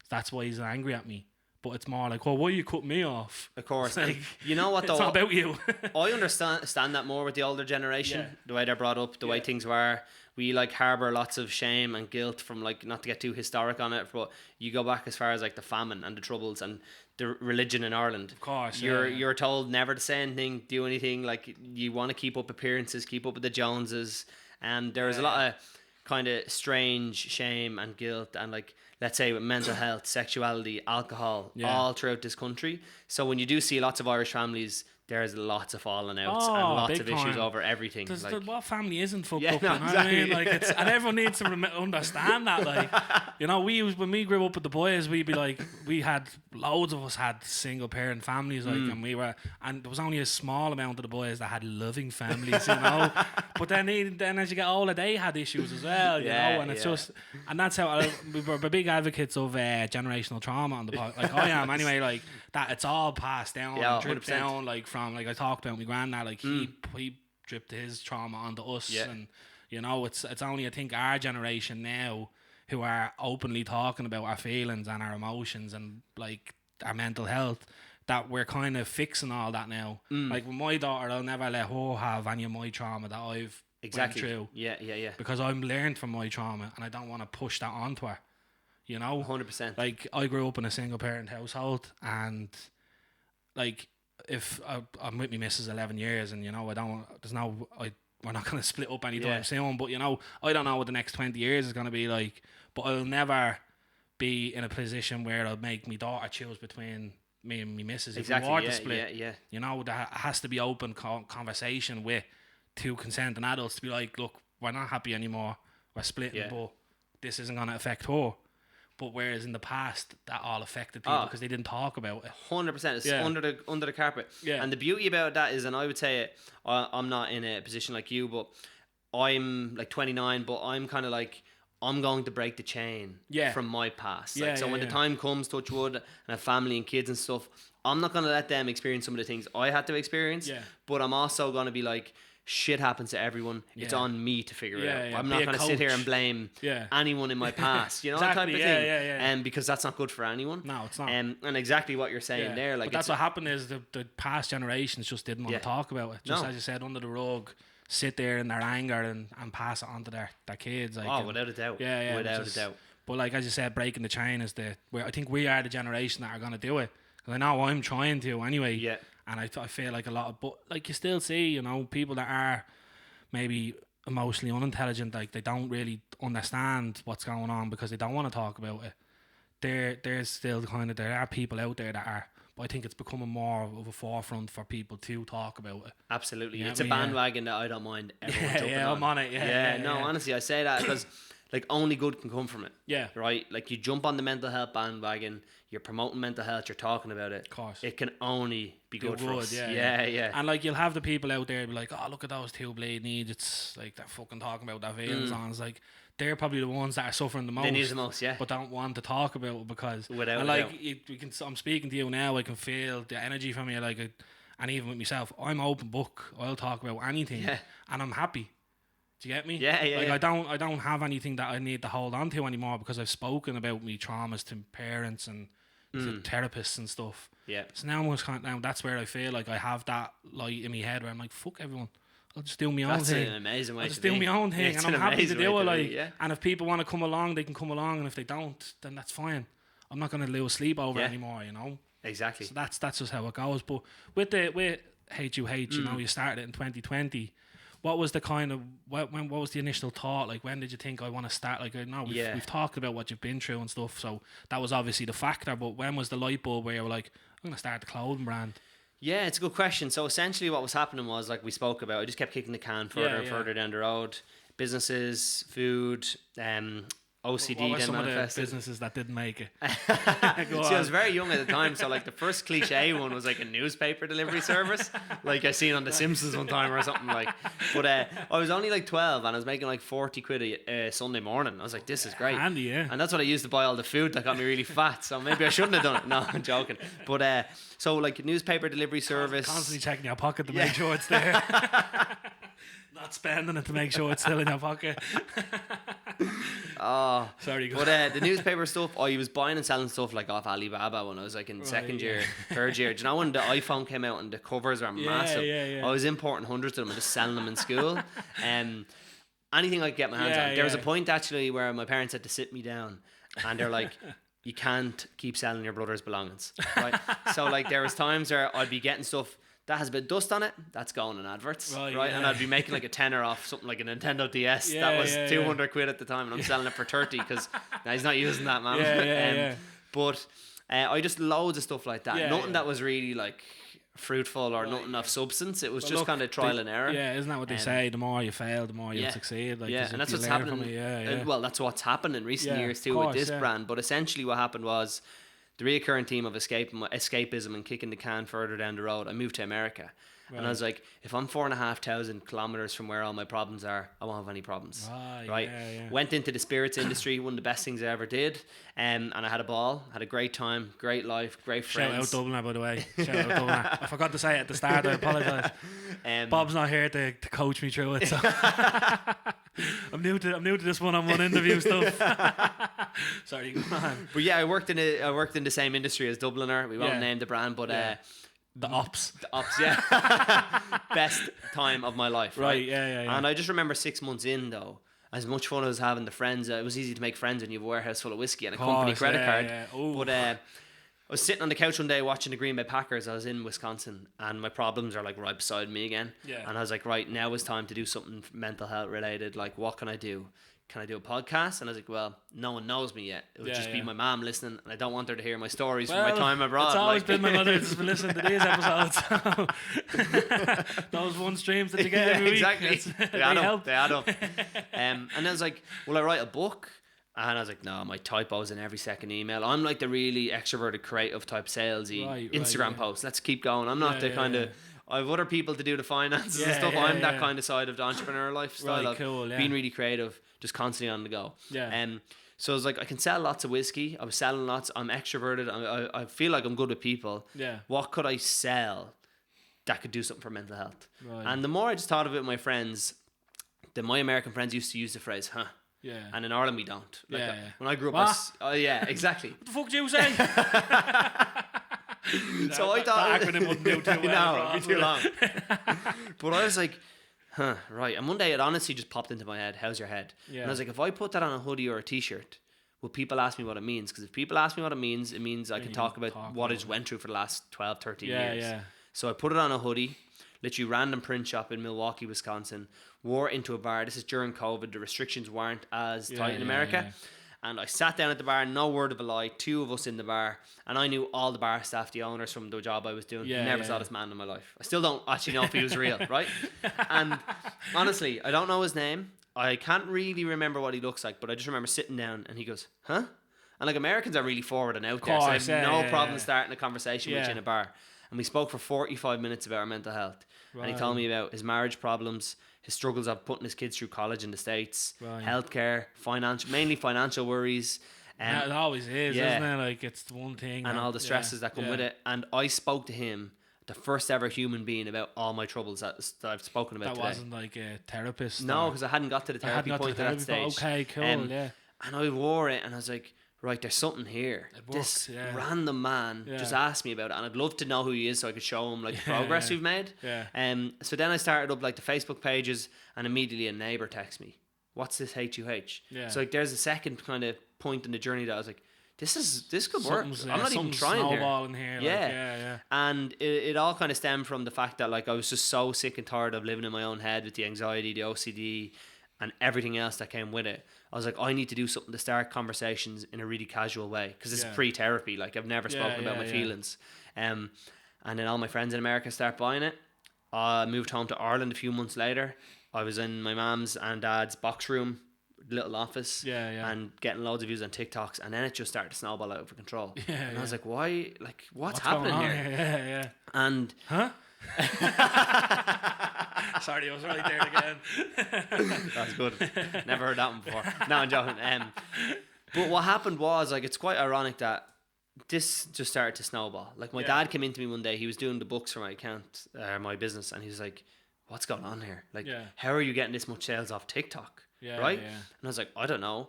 That's why he's angry at me. But it's more like, well, why you cut me off? Of course. Like, you know what, though? It's not about you. I understand that more with the older generation, the way they're brought up, the way things were. We, like, harbour lots of shame and guilt from, like, not to get too historic on it, but you go back as far as, like, the famine and the Troubles and the religion in Ireland. Of course, You're told never to say anything, do anything. Like, you want to keep up appearances, keep up with the Joneses, and there's a lot of kind of strange shame and guilt, and, like, let's say with mental health, sexuality, alcohol, all throughout this country. So when you do see lots of Irish families, there's lots of falling outs and lots of issues over everything. Like, what family isn't fucked up? No, exactly. I mean? Like, and everyone needs to understand that. Like, you know, when we grew up with the boys, we'd be like, loads of us had single parent families, like, and there was only a small amount of the boys that had loving families, you know. But then as you get older, they had issues as well, you know. And it's just, and that's how we were a big advocates of generational trauma on the podcast. Like I am anyway. Like that, it's all passed down, and dripped 100%. down. Like from like I talked about my granddad. Like he dripped his trauma onto us, and you know, it's only I think our generation now who are openly talking about our feelings and our emotions and like our mental health, that we're kind of fixing all that now. Like with my daughter, I'll never let her have any of my trauma that I've went through. Yeah. Because I've learned from my trauma and I don't want to push that onto her. You know? 100%. Like I grew up in a single parent household, and like if I'm with my missus 11 years, and you know, we're not going to split up anytime soon, but you know, I don't know what the next 20 years is going to be like, but I'll never be in a position where I'll make my daughter choose between me and my missus. Exactly. If we were to split, you know, there has to be open conversation with two consenting adults to be like, look, we're not happy anymore, we're splitting, but this isn't going to affect her. But whereas in the past, that all affected people because they didn't talk about it. 100%. It's under the carpet. Yeah. And the beauty about that is, and I would say I'm not in a position like you, but I'm like 29, but I'm kind of like, I'm going to break the chain from my past. So when the time comes, touch wood, and I have family and kids and stuff, I'm not going to let them experience some of the things I had to experience. Yeah. But I'm also going to be like, shit happens to everyone. It's on me to figure it out. I'm not going to sit here and blame anyone in my past. You know, that type of thing. Because that's not good for anyone. No, it's not. And exactly what you're saying there. Like, but that's what happened is the past generations just didn't want to talk about it. Just as you said, under the rug, sit there in their anger and pass it on to their kids. Like, without a doubt. Without a doubt. But like as you said, breaking the chain is where I think we are the generation that are going to do it. Because I know I'm trying to anyway. Yeah. And I feel like a lot of, but like you still see, you know, people that are maybe emotionally unintelligent, like they don't really understand what's going on because they don't want to talk about it. There's still kind of, there are people out there that are, but I think it's becoming more of a forefront for people to talk about it. Absolutely. You know, it's a bandwagon that I don't mind everyone jumping on. I'm on it. Honestly, I say that because like only good can come from it. Yeah. Right? Like you jump on the mental health bandwagon, you're promoting mental health, you're talking about it. Of course. It can only be good for us. Yeah. And like you'll have the people out there be like, oh, look at those two bleeding idiots. Like they're fucking talking about their feelings on. It's like they're probably the ones that are suffering the most. They need the most, but don't want to talk about it because I'm speaking to you now, I can feel the energy from you, like and even with myself, I'm open book. I'll talk about anything and I'm happy. Do you get me? I don't have anything that I need to hold on to anymore because I've spoken about me traumas to parents and to therapists and stuff. Yeah. So now that's where I feel like I have that light in my head where I'm like, fuck everyone. I'll just do my own thing. That's an amazing way I'll just do my own thing, and I'm happy to do it. Like, yeah. And if people want to come along, they can come along, and if they don't, then that's fine. I'm not going to lose sleep over anymore, you know. Exactly. So that's just how it goes. But with HUH, you know, you started it in 2020. What was the kind of what was the initial thought? Like, when did you think I want to start? Like, I know we've talked about what you've been through and stuff, so that was obviously the factor. But when was the light bulb where you were like, I'm going to start the clothing brand? Yeah, it's a good question. So essentially what was happening was, like we spoke about, I just kept kicking the can further and further down the road. Businesses, food, OCD. What were some of the businesses that didn't make it? See, I was very young at the time, so like the first cliche one was like a newspaper delivery service, like I seen on The Simpsons one time or something like. But I was only like 12 and I was making like 40 quid a Sunday morning. I was like, this is great. Handy, yeah. And that's what I used to buy all the food that got me really fat. So maybe I shouldn't have done it. No, I'm joking. But so like newspaper delivery service. Constantly checking your pocket to make sure it's there. Not spending it to make sure it's still in your pocket. Sorry, go but the newspaper stuff, I was buying and selling stuff like off Alibaba when I was like in second year, third year. Do you know when the iPhone came out and the covers were massive? Yeah. I was importing hundreds of them and just selling them in school. Anything I could get my hands on. There was a point actually where my parents had to sit me down and they're like, you can't keep selling your brother's belongings, right? So like there was times where I'd be getting stuff that has a bit of dust on it, that's going in adverts, right? Yeah. And I'd be making like a tenner off something like a Nintendo DS that was 200 quid at the time, and I'm selling it for 30 because he's not using that, man. But I just loads of stuff like that. Nothing that was really like fruitful or nothing of substance. It was just kind of trial and error. Yeah, isn't that what they say? The more you fail, the more you succeed. Like, and that's what's happening. Well, that's what's happened in recent years too with this brand. But essentially, what happened was the reoccurring theme of escapism and kicking the can further down the road, I moved to America. Right. And I was like, if I'm 4,500 kilometers from where all my problems are, I won't have any problems. Right? Yeah. Went into the spirits industry, one of the best things I ever did. And I had a ball, had a great time, great life, great friends. Shout out Dublin, by the way. Shout out Dublin. I forgot to say it at the start. I apologise. Bob's not here to coach me through it. So I'm new to this one-on-one interview stuff. Sorry, go on. But yeah, I worked in the same industry as Dubliner. We won't name the brand, but the ops, yeah. Best time of my life, right? Yeah. And I just remember 6 months in, though, as much fun as having the friends. It was easy to make friends when you have a warehouse full of whiskey and a company credit card. Yeah. But I was sitting on the couch one day watching the Green Bay Packers. I was in Wisconsin, and my problems are like right beside me again. Yeah. And I was like, right, now is time to do something mental health related. Like, what can I do? Can I do a podcast? And I was like, well, no one knows me yet. It would just be my mom listening, and I don't want her to hear my stories from my time abroad. It's always been my mother that's been listening to these episodes. Those one streams that you get every week. Exactly. They add up. And I was like, will I write a book? And I was like, no, my typos in every second email. I'm like the really extroverted, creative type salesy Instagram post. Let's keep going. I'm not the kind of... I have other people to do the finances and stuff. I'm that kind of side of the entrepreneur lifestyle of being really creative, just constantly on the go. So I was like, I can sell lots of whiskey. I was selling lots. I'm extroverted. I feel like I'm good with people. What could I sell that could do something for mental health? And the more I just thought of it with my friends, my American friends used to use the phrase, huh? Yeah. And in Ireland we don't. Like when I grew up, exactly. What the fuck did you say? So I thought that acronym wouldn't do too well. No, it'd be too long. But I was like, right. And one day it honestly just popped into my head. How's your head? And I was like, if I put that on a hoodie or a t-shirt, will people ask me what it means? Because if people ask me what it means I can talk about what I just went through for the last 12, 13 years. Yeah. So I put it on a hoodie, literally random print shop in Milwaukee, Wisconsin, wore it into a bar. This is during COVID. The restrictions weren't as tight in America. Yeah. And I sat down at the bar, no word of a lie, 2 of us in the bar, and I knew all the bar staff, the owners from the job I was doing. Never saw this man in my life. I still don't actually know if he was real, right? And honestly, I don't know his name. I can't really remember what he looks like, but I just remember sitting down and he goes, huh? And like Americans are really forward and out there, so I have no problem starting a conversation with you in a bar. And we spoke for 45 minutes about our mental health. Right. And he told me about his marriage problems, his struggles of putting his kids through college in the States, healthcare, mainly financial worries. It always is, isn't it? Like, it's the one thing. And all the stresses that come with it. And I spoke to him, the first ever human being, about all my troubles that I've spoken about today. That wasn't like a therapist? No, because I hadn't got to the therapy point at that stage. Okay, cool, And I wore it and I was like, right, there's something here. This random man just asked me about it, and I'd love to know who he is so I could show him like the progress we've made. So then I started up like the Facebook pages, and immediately a neighbour texts me, "What's this HUH?" So like there's a second kind of point in the journey that I was like, this could work. I'm not even trying here. And it all kind of stemmed from the fact that like I was just so sick and tired of living in my own head with the anxiety, the OCD, and everything else that came with it. I was like, I need to do something to start conversations in a really casual way, because it's pre-therapy. Like, I've never spoken about my feelings. And then all my friends in America start buying it. I moved home to Ireland a few months later. I was in my mom's and dad's box room, little office, and getting loads of views on TikToks, and then it just started to snowball out of control. And I was like, why? Like, what's happening here? And sorry, I was right there again. That's good. Never heard that one before. No, I'm joking. But what happened was, like, it's quite ironic that this just started to snowball. Like, my dad came into me one day. He was doing the books for my account, my business, and he was like, what's going on here? Like, how are you getting this much sales off TikTok? Right? And I was like, I don't know.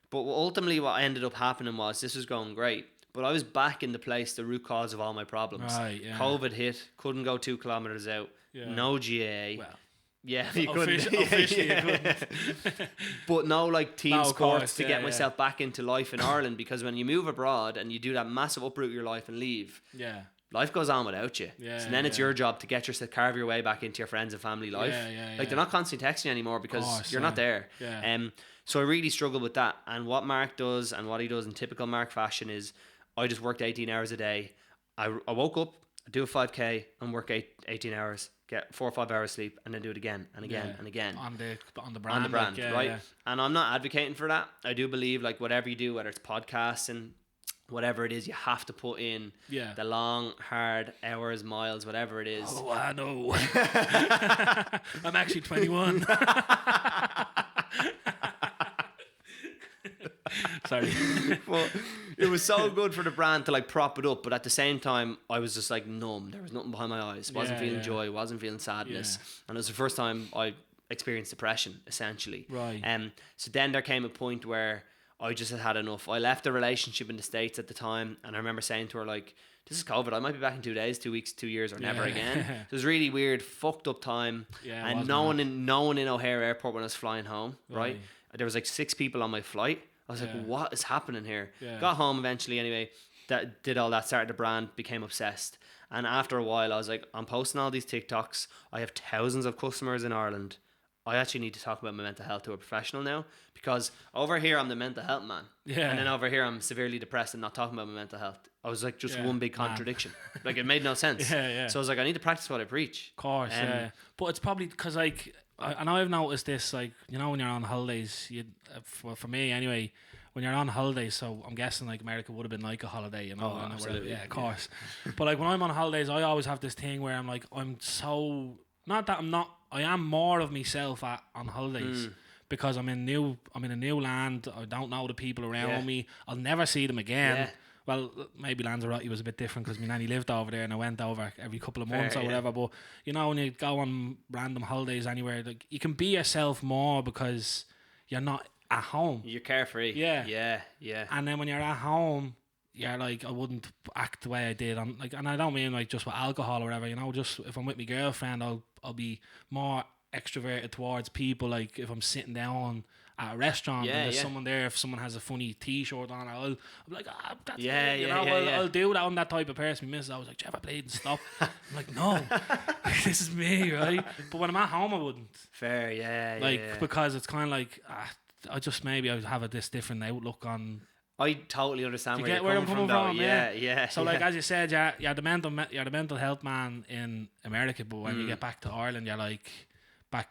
But ultimately what ended up happening was, this was going great, but I was back in the place, the root cause of all my problems. COVID hit, couldn't go 2 kilometers out, no GA. Well, you couldn't. Officially you couldn't. But no, like, team sports to get myself back into life in Ireland, because when you move abroad and you do that massive uproot your life and leave, life goes on without you. So then it's your job to get yourself, carve your way back into your friends and family life. Like, they're not constantly texting you anymore because you're not there. So I really struggled with that. And what Mark does, and what he does in typical Mark fashion, is I just worked 18 hours a day. I woke up, I do a 5K and work 18 hours, get 4 or 5 hours sleep, and then do it again and again and again. On the brand, right? And I'm not advocating for that. I do believe, like, whatever you do, whether it's podcasts and whatever it is, you have to put in the long, hard hours, miles, whatever it is. Oh, I know. I'm actually 21. Sorry. But it was so good for the brand to like prop it up, but at the same time I was just like numb. There was nothing behind my eyes. Wasn't feeling joy, wasn't feeling sadness. And it was the first time I experienced depression, essentially. Right. So then there came a point where I just had enough. I left a relationship in the States at the time, and I remember saying to her, like, this is COVID, I might be back in 2 days, 2 weeks, 2 years, or never again. It was really weird, fucked up time. And no one in O'Hare Airport when I was flying home, right? There was like 6 people on my flight. I was like, what is happening here? Got home eventually anyway, that did all that, started the brand, became obsessed. And after a while I was like, I'm posting all these TikToks, I have thousands of customers in Ireland. I actually need to talk about my mental health to a professional now, because over here I'm the mental health man, and then over here I'm severely depressed and not talking about my mental health. I was like, just one big contradiction. Like, it made no sense. So I was like, I need to practice what I preach. Of course, but it's probably because, like, and I've noticed this, like, you know, when you're on holidays, for me anyway, when you're on holidays, so I'm guessing like America would have been like a holiday, you know. Oh, absolutely. Yeah, of course. But like when I'm on holidays, I always have this thing where I'm like, I'm so, not that I'm not, I am more of myself on holidays. Because I'm in a new land. I don't know the people around me. I'll never see them again. Well, maybe Lanzarote was a bit different because my nanny lived over there and I went over every couple of months or whatever. But you know, when you go on random holidays anywhere, like, you can be yourself more because you're not at home. You're carefree. Yeah. And then when you're at home, you're like, I wouldn't act the way I did on, like, and I don't mean like just with alcohol or whatever. You know, just if I'm with my girlfriend, I'll be more extroverted towards people. Like if I'm sitting down at a restaurant and there's someone there, if someone has a funny t-shirt on, I'll be like, that's it. You know, I'll do that. I'm that type of person. My missus always like, do you ever play and stop? I'm like, no, this is me, right? But when I'm at home, I wouldn't. Fair, because it's kind of like, I just, maybe I have this different outlook on. I totally understand where I'm coming from. Yeah. So like, as you said, you're the mental health man in America, but when you get back to Ireland, you're like,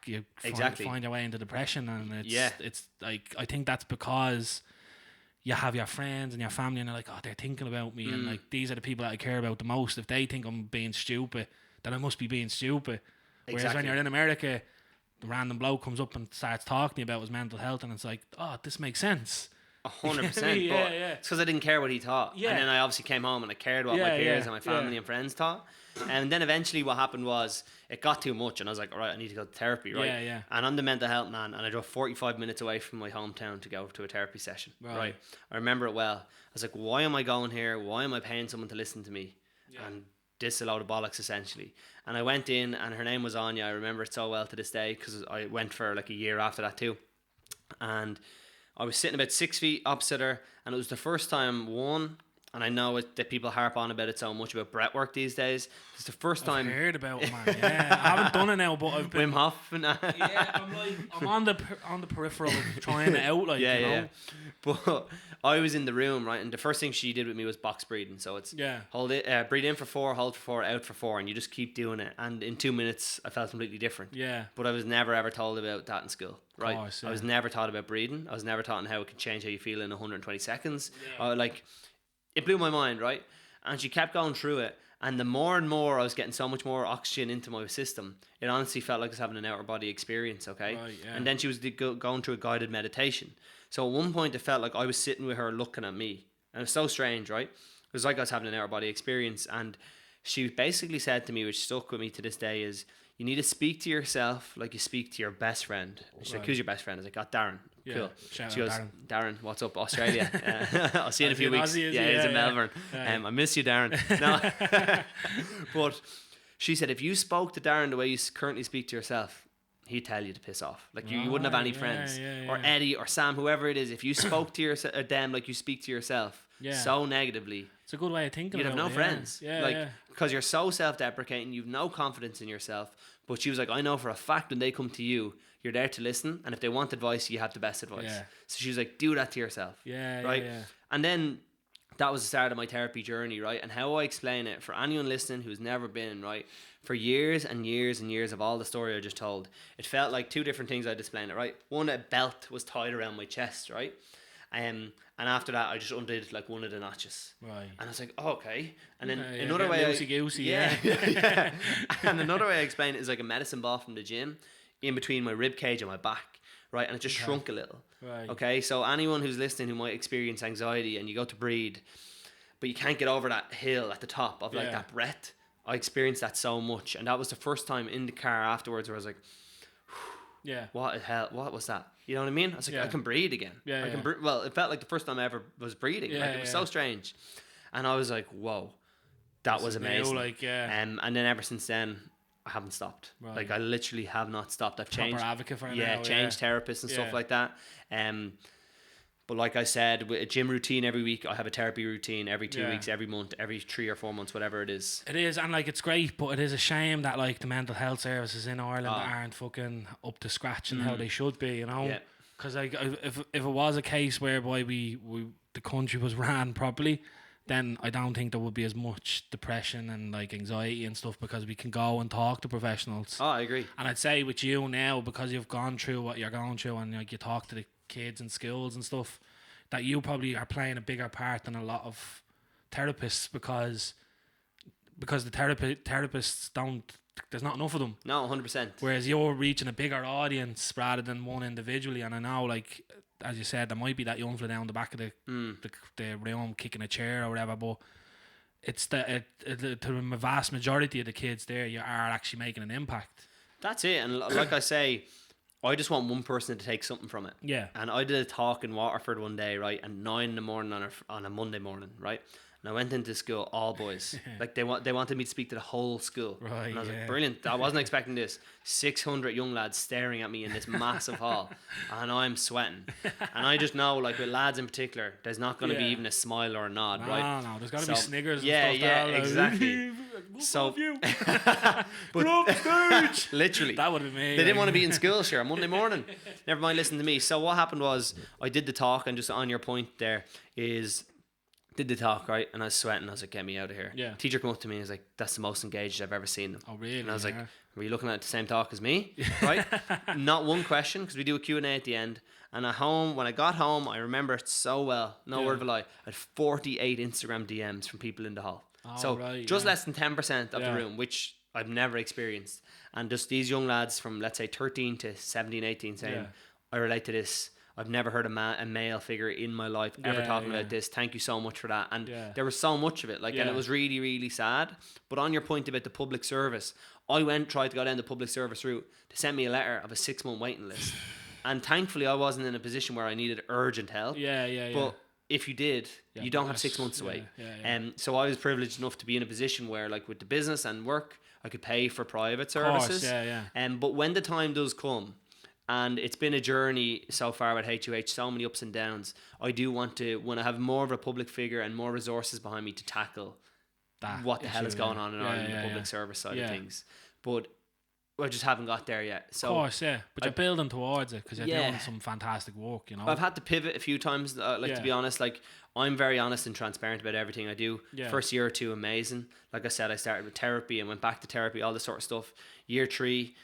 you find your way into depression, and it's like, I think that's because you have your friends and your family and they're like, oh, they're thinking about me, and like, these are the people that I care about the most. If they think I'm being stupid, then I must be being stupid. Whereas when you're in America, the random bloke comes up and starts talking about his mental health, and it's like, oh, this makes sense. 100%. But it's because I didn't care what he thought. And then I obviously came home and I cared what my peers and my family and friends thought. And then eventually what happened was, it got too much and I was like, all right, I need to go to therapy, right? And I'm the mental health man, and I drove 45 minutes away from my hometown to go to a therapy session, right? I remember it well. I was like, why am I going here? Why am I paying someone to listen to me? And this is a load of bollocks, essentially. And I went in, and her name was Anya. I remember it so well to this day because I went for like a year after that too. And I was sitting about 6 feet opposite her, and it was the first time, and I know that people harp on about it so much about breath work these days. It's the first time I've heard about it, man. Yeah, I haven't done it now, but I've been Wim Hof. I'm on the peripheral trying it out, like, you know. But I was in the room, right, and the first thing she did with me was box breathing. So it's hold it, breathe in for 4, hold for 4, out for 4, and you just keep doing it. And in 2 minutes, I felt completely different. But I was never ever told about that in school, right? Course, I was never taught about breathing. I was never taught on how it can change how you feel in 120 seconds. It blew my mind, right? And she kept going through it. And the more and more I was getting so much more oxygen into my system, it honestly felt like I was having an outer body experience, okay? And then she was going through a guided meditation. So at one point it felt like I was sitting with her looking at me. And it was so strange, right? It was like I was having an outer body experience. And she basically said to me, which stuck with me to this day, is you need to speak to yourself like you speak to your best friend. She's like, who's your best friend? I was like, Darren. Cool. She goes, Darren, what's up, Australia? I'll see you in a few weeks. He's in Melbourne. I miss you, Darren. No. But she said, if you spoke to Darren the way you currently speak to yourself, he'd tell you to piss off. Like, you wouldn't have any friends. Or Eddie or Sam, whoever it is. If you spoke to them like you speak to yourself, so negatively, it's a good way of thinking. You'd have no friends. Because you're so self-deprecating, you've no confidence in yourself. But she was like, I know for a fact when they come to you, you're there to listen, and if they want advice, you have the best advice. So she was like, do that to yourself. And then that was the start of my therapy journey, right? And how I explain it for anyone listening who's never been, right? For years and years and years of all the story I just told, it felt like 2 different things I'd explain it, right? One, a belt was tied around my chest, right? And after that, I just undid like one of the notches. Right. And I was like, oh, okay. And then Okay, another way, loosey-goosey, yeah. And another way I explain it is like a medicine ball from the gym in between my rib cage and my back, right? And it just shrunk a little. Right. Okay, so anyone who's listening who might experience anxiety and you go to breathe, but you can't get over that hill at the top of like that breath. I experienced that so much, and that was the first time in the car afterwards where I was like, yeah, what the hell? What was that? You know what I mean? I was like, I can breathe again. Yeah, I can breathe. Well, it felt like the first time I ever was breathing. Yeah, like it was so strange, and I was like, whoa, that was amazing. Like, and then ever since then, I haven't stopped. Right. Like I literally have not stopped. I've changed. Proper advocate for it Yeah, now, changed therapists and stuff like that. But like I said, with a gym routine every week, I have a therapy routine every 2 weeks, every month, every 3 or 4 months, whatever it is. It is, and like it's great, but it is a shame that like the mental health services in Ireland aren't fucking up to scratch and how they should be, you know? Because like if it was a case whereby we the country was ran properly, then I don't think there would be as much depression and like anxiety and stuff, because we can go and talk to professionals. Oh, I agree. And I'd say with you now, because you've gone through what you're going through and like you talk to the kids in schools and stuff, that you probably are playing a bigger part than a lot of therapists, because the therapists don't, there's not enough of them. No, 100%. Whereas you're reaching a bigger audience rather than one individually. And I know, like as you said, there might be that young fella down the back of the room kicking a chair or whatever, but it's to the vast majority of the kids there, you are actually making an impact. That's it. And like I say, I just want one person to take something from it. Yeah. And I did a talk in Waterford one day, right, at 9 in the morning on a Monday morning, right? And I went into school, all boys. Like they wanted me to speak to the whole school. Right. And I was like, brilliant. I wasn't expecting this. 600 young lads staring at me in this massive hall, and I'm sweating. And I just know, like with lads in particular, there's not going to be even a smile or a nod, right? No, there's got to be sniggers. Yeah, and stuff yeah, there, exactly. So, but literally, that would have been me. They didn't want to be in school, sure, on Monday morning. Never mind listening to me. So what happened was, I did the talk, and just on your point there is, did the talk, right? And I was sweating. I was like, get me out of here. Yeah. Teacher came up to me and was like, that's the most engaged I've ever seen them. Oh, really? And I was like, were you looking at the same talk as me? Right? Not one question, because we do a Q&A at the end. And at home, when I got home, I remember it so well. No word of a lie. I had 48 Instagram DMs from people in the hall. Oh, so right, just less than 10% of the room, which I've never experienced. And just these young lads from, let's say, 13 to 17, 18 saying, I relate to this. I've never heard a male figure in my life ever talking about this. Thank you so much for that. And there was so much of it, like, and it was really, really sad. But on your point about the public service, I tried to go down the public service route to send me a letter of a 6-month waiting list. And thankfully, I wasn't in a position where I needed urgent help. But if you did, you don't have 6 months to wait. So I was privileged enough to be in a position where, like with the business and work, I could pay for private services. But when the time does come, and it's been a journey so far with HUH, so many ups and downs, I do want to, when I have more of a public figure and more resources behind me, to tackle what the hell is going on in Ireland, the public service side of things. But I just haven't got there yet. So, of course, but you're building towards it, because you're doing some fantastic work, you know. I've had to pivot a few times, to be honest. Like, I'm very honest and transparent about everything I do. First year or two, amazing. Like I said, I started with therapy and went back to therapy, all this sort of stuff. Year 3,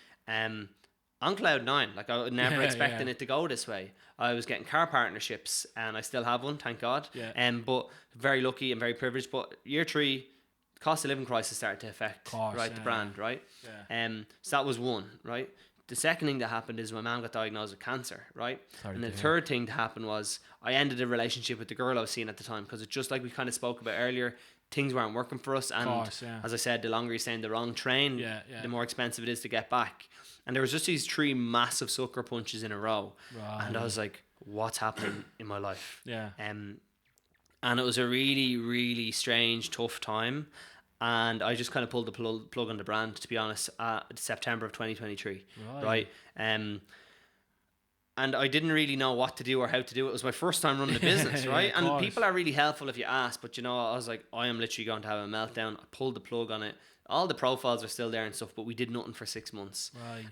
on cloud 9, like I was never expecting it to go this way. I was getting car partnerships, and I still have one, thank God. But very lucky and very privileged. But year 3, cost of living crisis started to affect the brand, right? So that was one, right? The second thing that happened is my mum got diagnosed with cancer, right? And the third thing that happened was I ended a relationship with the girl I was seeing at the time, because it's just like we kind of spoke about earlier, things weren't working for us, and as I said, the longer you stay in the wrong train, the more expensive it is to get back. And there was just these 3 massive sucker punches in a row, and I was like, what's happening in my life? And it was a really, really strange, tough time, and I just kind of pulled the plug on the brand, to be honest, September of 2023, right? And I didn't really know what to do or how to do it. It was my first time running a business, right? And people are really helpful if you ask, but you know, I was like, I am literally going to have a meltdown. I pulled the plug on it. All the profiles are still there and stuff, but we did nothing for 6 months.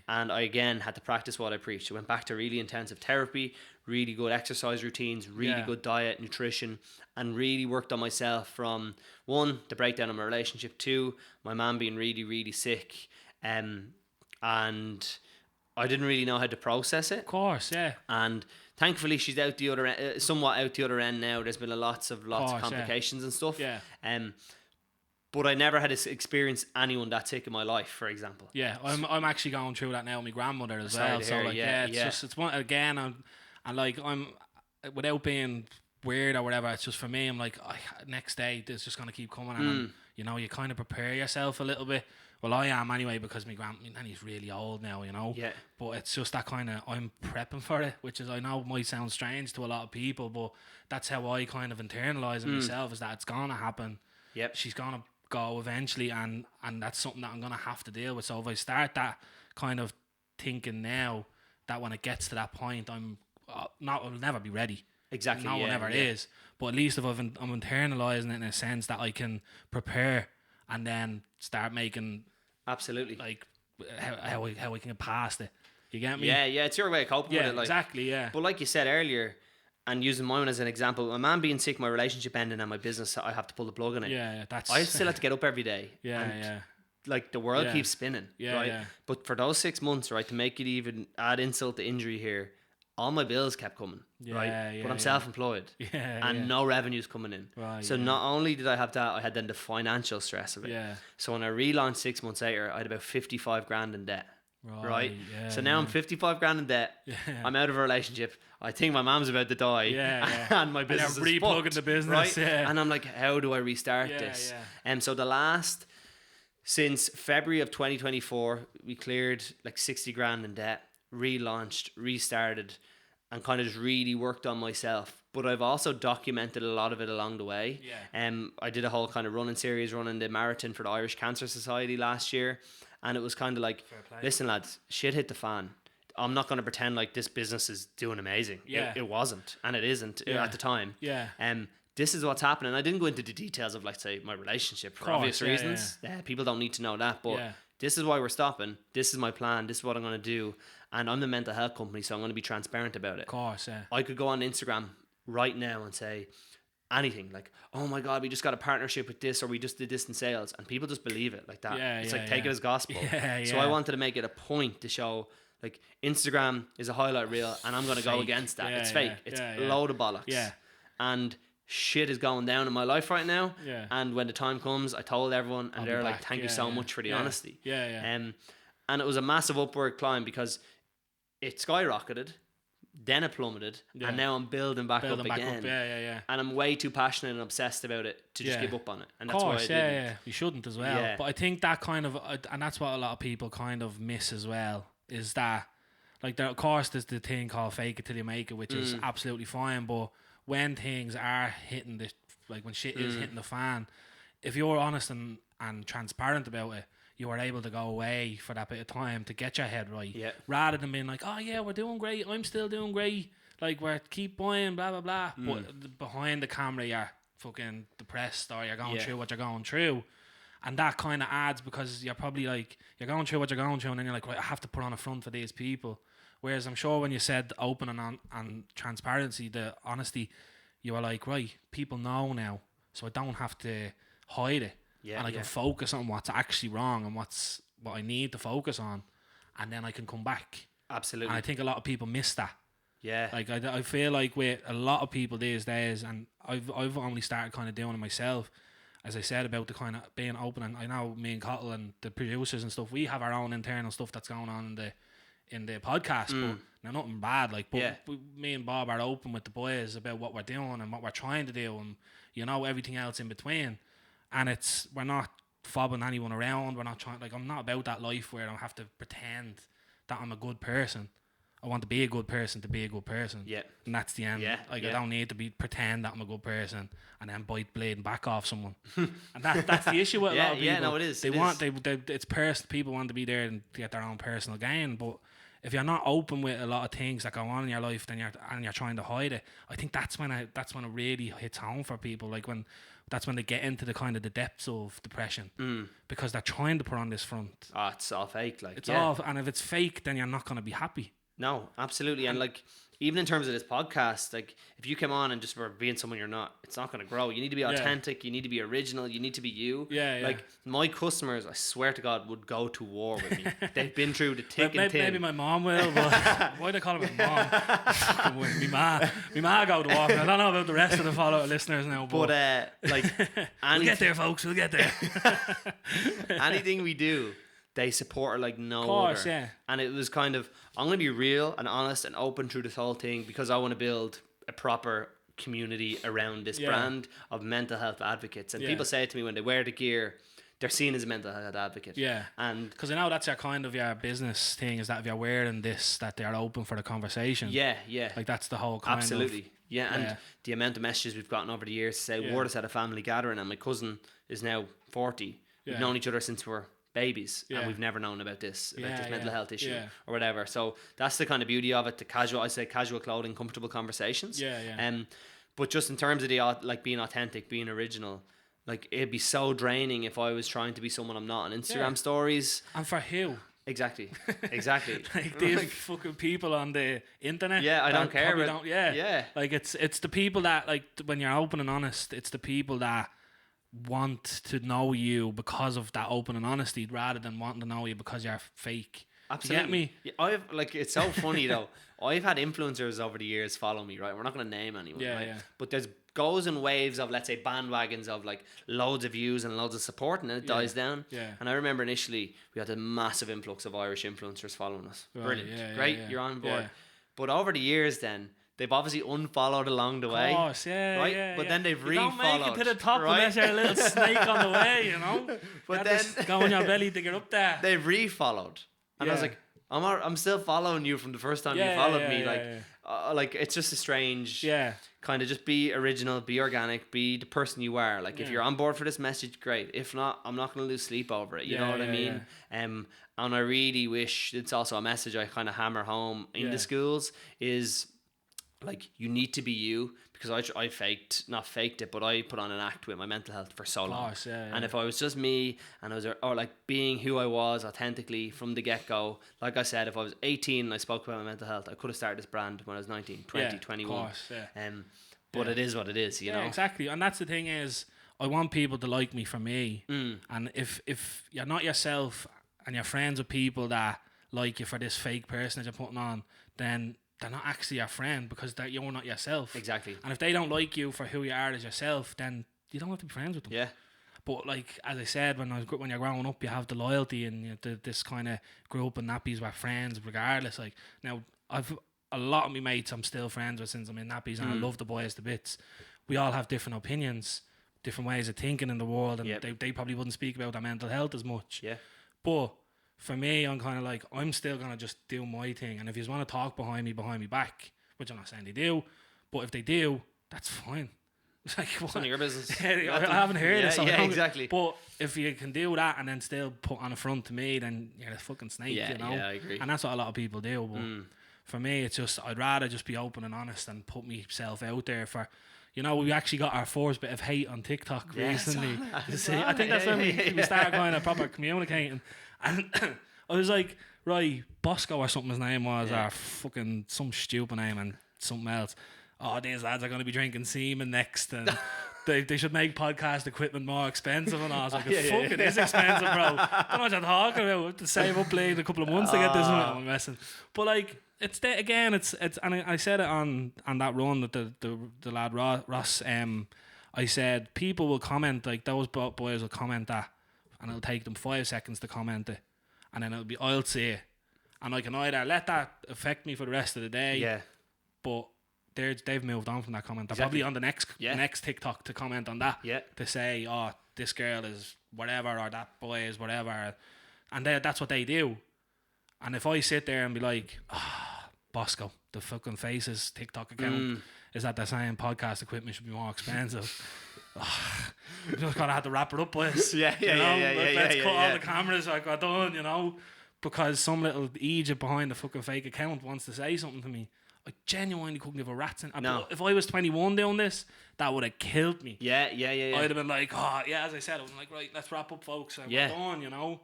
And I, again, had to practice what I preached. I went back to really intensive therapy, really good exercise routines, really good diet, nutrition, and really worked on myself from, 1, the breakdown of my relationship, 2, my mum being really, really sick, and I didn't really know how to process it. Of course, yeah. And thankfully, she's out the other end, somewhat out the other end now. There's been lots of complications and stuff. Yeah. But I never had experienced anyone that sick in my life, for example. Yeah, I'm actually going through that now with my grandmother as well. So like, it's one again. And like I'm without being weird or whatever. It's just for me. I'm like, next day it's just gonna keep coming, and you know, you kind of prepare yourself a little bit. Well, I am anyway, because my nanny's really old now, you know. Yeah. But it's just that kind of, I'm prepping for it, which is, I know might sound strange to a lot of people, but that's how I kind of internalise it myself, is that it's gonna happen. Yep. She's gonna go eventually, and that's something that I'm gonna have to deal with. So if I start that kind of thinking now, that when it gets to that point, I'll never be ready. Exactly. No one ever is. But at least if I'm internalising it in a sense that I can prepare and then start making, absolutely, like how we can get past it. You get me? Yeah, it's your way of coping with it. Like, exactly, yeah. But like you said earlier, and using mine as an example, my man being sick, my relationship ending, and my business, I have to pull the plug on it. Yeah, that's. I still have to get up every day. Yeah. Like the world keeps spinning. Yeah, right? yeah. But for those 6 months, right, to make it even add insult to injury here, all my bills kept coming. Right. But I'm self-employed. And no revenues coming in. Right, so not only did I have that, I had then the financial stress of it. Yeah. So when I relaunched 6 months later, I had about 55 grand in debt. Right. Yeah, so now I'm 55 grand in debt. Yeah. I'm out of a relationship. I think my mom's about to die. Yeah. And my business is replugging fucked, the business. Right. Yeah. And I'm like, how do I restart this? Yeah. And so since February of 2024, we cleared like 60 grand in debt, relaunched, restarted, and kind of just really worked on myself. But I've also documented a lot of it along the way. Yeah. I did a whole kind of running series, running the marathon for the Irish Cancer Society last year. And it was kind of like, listen, lads, shit hit the fan. I'm not going to pretend like this business is doing amazing. Yeah. It wasn't. And it isn't at the time. Yeah. This is what's happening. I didn't go into the details of, like, say, my relationship for obvious reasons. Yeah, people don't need to know that. But this is why we're stopping. This is my plan. This is what I'm going to do. And I'm the mental health company, so I'm going to be transparent about it. Of course, yeah. I could go on Instagram right now and say anything like, oh my God, we just got a partnership with this, or we just did this in sales. And people just believe it like that. It's like, take it as gospel. So I wanted to make it a point to show, like, Instagram is a highlight reel, and I'm going to go against that. It's fake. It's a load of bollocks. Yeah. And shit is going down in my life right now. Yeah. And when the time comes, I told everyone, and they're like, thank you so much for the honesty. And it was a massive upward climb, because it skyrocketed, then it plummeted, and now I'm building back up again. And I'm way too passionate and obsessed about it to just give up on it. And that's why I didn't. Yeah, you shouldn't as well. But I think that kind of, and that's what a lot of people kind of miss as well, is that, like, there, of course, there's the thing called fake it till you make it, which is absolutely fine. But when things are hitting the, like, when shit is hitting the fan, if you're honest and transparent about it, you are able to go away for that bit of time to get your head right. Yeah. Rather than being like, oh yeah, we're doing great, I'm still doing great, like, we're keep buying, blah blah blah. But behind the camera, you're fucking depressed, or you're going through what you're going through, and that kind of adds, because you're probably like, you're going through what you're going through, and then you're like, right, I have to put on a front for these people. Whereas I'm sure when you said open and transparency, the honesty, you were like, right, people know now, so I don't have to hide it. And I can focus on what's actually wrong and what I need to focus on, and then I can come back. Absolutely. And I think a lot of people miss that. Yeah. Like, I feel like with a lot of people these days, and I've only started kind of doing it myself, as I said, about the kind of being open. And I know me and Cottle and the producers and stuff, we have our own internal stuff that's going on in the podcast, but now nothing bad. Like, but me and Bob are open with the boys about what we're doing and what we're trying to do, and, you know, everything else in between. And we're not fobbing anyone around. We're not trying, like, I'm not about that life where I have to pretend that I'm a good person. I want to be a good person to be a good person. Yeah. And that's the end. I don't need to pretend that I'm a good person and then bite blade and back off someone. And that's the issue with a lot of people. Yeah, no, it is. People want to be there and get their own personal gain, but if you're not open with a lot of things that go on in your life, then you're trying to hide it. I think that's when it really hits home for people. Like, that's when they get into the kind of the depths of depression, because they're trying to put on this front. Oh, it's all fake. Like, it's all, and if it's fake, then you're not going to be happy. No, absolutely. And like, even in terms of this podcast, like if you come on and just were being someone you're not, it's not going to grow. You need to be authentic. You need to be original. You need to be you. Yeah. Like my customers, I swear to God, would go to war with me. They've been through the thick and thin. Maybe my mom will, but why do they call her my mom? Me ma go to war. I don't know about the rest of the follower listeners now, but like we'll get there, folks. We'll get there. Anything we do, they support her like no course, other. Yeah. And it was kind of, I'm going to be real and honest and open through this whole thing because I want to build a proper community around this brand of mental health advocates. And people say to me when they wear the gear, they're seen as a mental health advocate. Yeah. And because I know that's your business thing, is that if you're wearing this, that they're open for the conversation. Yeah. Like that's the whole kind Absolutely. of... Yeah, and the amount of messages we've gotten over the years to say, we're just at a family gathering and my cousin is now 40. We've known each other since we're babies and we've never known about this mental health issue or whatever. So that's the kind of beauty of it, the casual clothing, comfortable conversations. But just in terms of the like being authentic, being original, like it'd be so draining if I was trying to be someone I'm not on Instagram stories. And for who? Exactly. Like these fucking people on the internet. Yeah, I don't care. Like it's the people that, like, when you're open and honest, it's the people that want to know you because of that open and honesty rather than wanting to know you because you're fake. Absolutely. You get me? Yeah, I've like, it's so funny though. I've had influencers over the years follow me, right? We're not going to name anyone, right? But there's goes in waves of, let's say, bandwagons of like loads of views and loads of support, and then it dies down. And I remember initially we had a massive influx of Irish influencers following us. Brilliant. Great, you're on board. But over the years then, they've obviously unfollowed along the way. Of course, But then they've refollowed. Don't make it to the top unless you're a little snake on the way, you know? But then go on your belly to get up there. They've refollowed. And I was like, I'm still following you from the first time you followed me. Like it's just a strange kind of, just be original, be organic, be the person you are. Like if you're on board for this message, great. If not, I'm not going to lose sleep over it. You know what I mean? And I really wish, it's also a message I kind of hammer home in the schools, is like, you need to be you, because I not faked it, but I put on an act with my mental health for so long. And if I was just me, and I was, or like being who I was authentically from the get-go, like I said, if I was 18 and I spoke about my mental health, I could have started this brand when I was 19, 20, 21. Of course, but it is what it is, you know? Exactly. And that's the thing, is I want people to like me for me. And if you're not yourself and you're friends with people that like you for this fake person that you're putting on, then they're not actually your friend, because you're not yourself. Exactly. And if they don't like you for who you are as yourself, then you don't have to be friends with them. Yeah. But like, as I said, when you're growing up, you have the loyalty and this kind of grew up in nappies with friends regardless. Like, now, I've a lot of my mates I'm still friends with since I'm in nappies, and I love the boys to bits. We all have different opinions, different ways of thinking in the world, and they probably wouldn't speak about their mental health as much. Yeah. But for me, I'm kind of like, I'm still going to just do my thing. And if you want to talk behind me back, which I'm not saying they do, but if they do, that's fine. It's like, it's none of your business. I haven't heard it. So exactly. But if you can do that and then still put on a front to me, then you're a fucking snake, you know? Yeah, I agree. And that's what a lot of people do. But for me, it's just, I'd rather just be open and honest and put myself out there for... You know, we actually got our first bit of hate on TikTok recently. I think that's when we started kind of proper communicating. And I was like, right, Bosco or something his name was, or fucking some stupid name and something else. Oh, these lads are going to be drinking semen next, and they should make podcast equipment more expensive. And I was like, fuck, it is expensive, bro. I don't know what you're talking about. I have to save up like a couple of months to get this one. I'm messing. But like, it's there again. It's and I said it on that run with the lad Ross. I said people will comment, like those boys will comment that, and it'll take them 5 seconds to comment it, and then I'll see it, and I can either let that affect me for the rest of the day, but they've moved on from that comment. They're probably on the next TikTok to comment on that, to say, oh, this girl is whatever, or that boy is whatever, and that's what they do. And if I sit there and be like, Bosco, the fucking Faces TikTok account, is that they're saying podcast equipment should be more expensive. We're just gonna have to wrap it up, boys. Let's cut all the cameras like we're done, you know, because some little Egypt behind the fucking fake account wants to say something to me. I genuinely couldn't give a rat's in. No. If I was 21 doing this, that would have killed me. Yeah. I'd have been like, as I said, I was like, right, let's wrap up, folks. We're done, you know.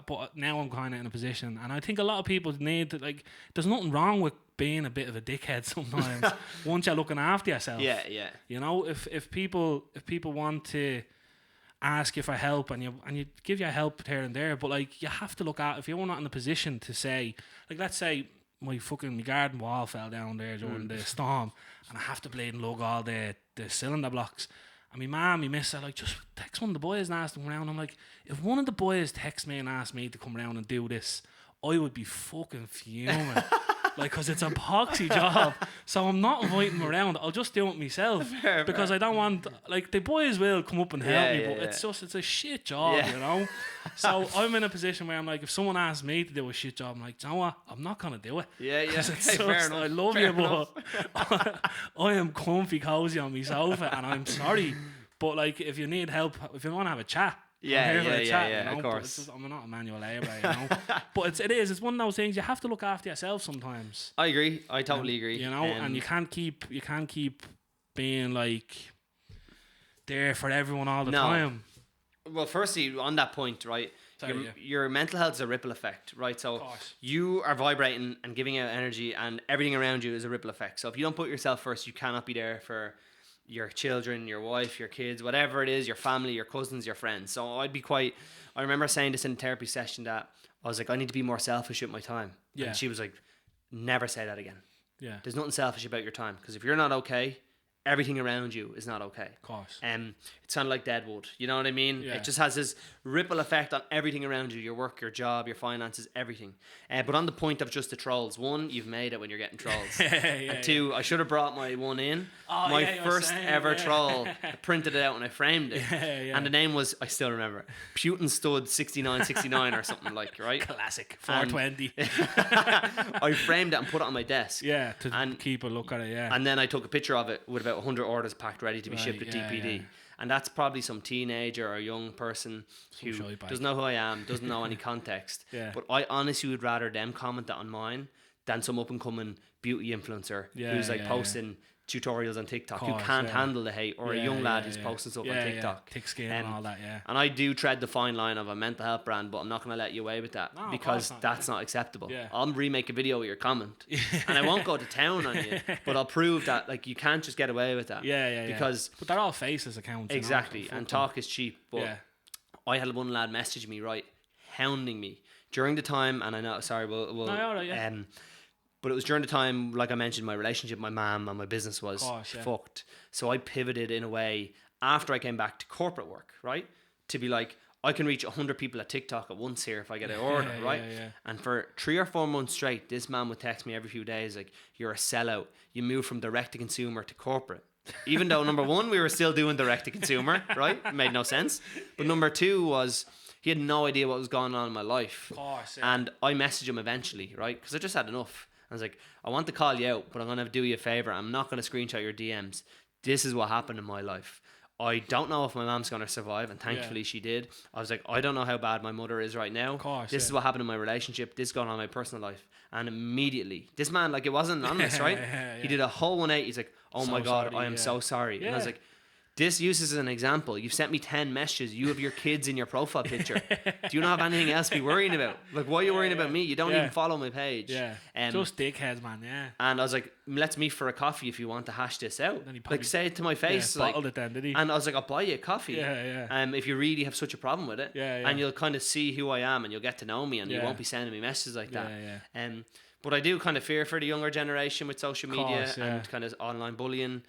but now I'm kind of in a position, and I think a lot of people need to, like, there's nothing wrong with being a bit of a dickhead sometimes once you're looking after yourself. Yeah. You know, if people want to ask you for help, and you give your help here and there, but like, you have to look at, if you're not in a position to say, like, let's say my garden wall fell down there during the storm, and I have to blade and lug all the cylinder blocks. And my mum, my miss, are like, just text one of the boys and ask them around. I'm like, if one of the boys texts me and asks me to come around and do this, I would be fucking fuming. Like, because it's a poxy job. So I'm not inviting them around. I'll just do it myself. Because I don't want, like, the boys will come up and help me, but it's a shit job, you know? So I'm in a position where I'm like, if someone asks me to do a shit job, I'm like, do you know what? I'm not going to do it. It's just, I love you, but I am comfy cozy on my sofa, and I'm sorry. But, like, if you need help, if you want to have a chat, of course. I'm not a manual labourer, you know. But it's one of those things, you have to look after yourself sometimes. I agree. I totally agree. You know, and you can't keep being like there for everyone all the time. Well, firstly, on that point, right? Your mental health is a ripple effect, right? So you are vibrating and giving out energy, and everything around you is a ripple effect. So if you don't put yourself first, you cannot be there for your children, your wife, your kids, whatever it is, your family, your cousins, your friends. So I remember saying this in a therapy session, that I was like, I need to be more selfish with my time. Yeah. And she was like, never say that again. Yeah. There's nothing selfish about your time, because if you're not okay, everything around you is not okay. Of course. It's kind of like Deadwood. You know what I mean? Yeah. It just has this ripple effect on everything around you, your work, your job, your finances, everything. But on the point of just the trolls, one, you've made it when you're getting trolls. And two, I should have brought my one in. My first ever troll. I printed it out and I framed it. And the name was, I still remember, Putin Stud 6969 or something like, right? Classic. 420. I framed it and put it on my desk. Yeah, to keep a look at it, yeah. And then I took a picture of it with about 100 orders packed ready to be shipped at DPD. And that's probably some teenager or young person who doesn't know who I am, doesn't know any context. But I honestly would rather them comment that on mine than some up and coming beauty influencer who's like posting tutorials on TikTok, who can't handle the hate, or a young lad who's posting stuff on TikTok. Thick skin and all that, And I do tread the fine line of a mental health brand, but I'm not going to let you away with that, because that's not acceptable. I'll remake a video with your comment, and I won't go to town on you, but I'll prove that, like, you can't just get away with that. Because but they're all faceless accounts. Exactly, and talk is cheap. But I had one lad message me, right, hounding me during the time, and I know, sorry, but it was during the time, like I mentioned, my relationship, my mum and my business was fucked. So I pivoted in a way after I came back to corporate work, right? To be like, I can reach 100 people at TikTok at once here if I get an order, right? And for 3 or 4 months straight, this man would text me every few days like, you're a sellout. You moved from direct to consumer to corporate. Even though, number one, we were still doing direct to consumer, right? It made no sense. But number two was, he had no idea what was going on in my life. Of course, And I messaged him eventually, right? Because I just had enough. I was like, I want to call you out, but I'm going to do you a favour. I'm not going to screenshot your DMs. This is what happened in my life. I don't know if my mom's going to survive, and thankfully she did. I was like, I don't know how bad my mother is right now. Of course, this is what happened in my relationship. This is going on in my personal life. And immediately, this man, like, it wasn't honest, right? He did a whole 180. He's like, oh my God, I am so sorry. And I was like, this uses as an example. You've sent me 10 messages. You have your kids in your profile picture. Do you not have anything else to be worrying about? Like, why are you worrying about me? You don't even follow my page. Just dickheads, man, And I was like, let's meet for a coffee if you want to hash this out. Like, say it to my face. Like, bottled it then, did he? And I was like, I'll buy you a coffee. If you really have such a problem with it. And you'll kind of see who I am, and you'll get to know me, and you won't be sending me messages like that. But I do kind of fear for the younger generation with social media and kind of online bullying.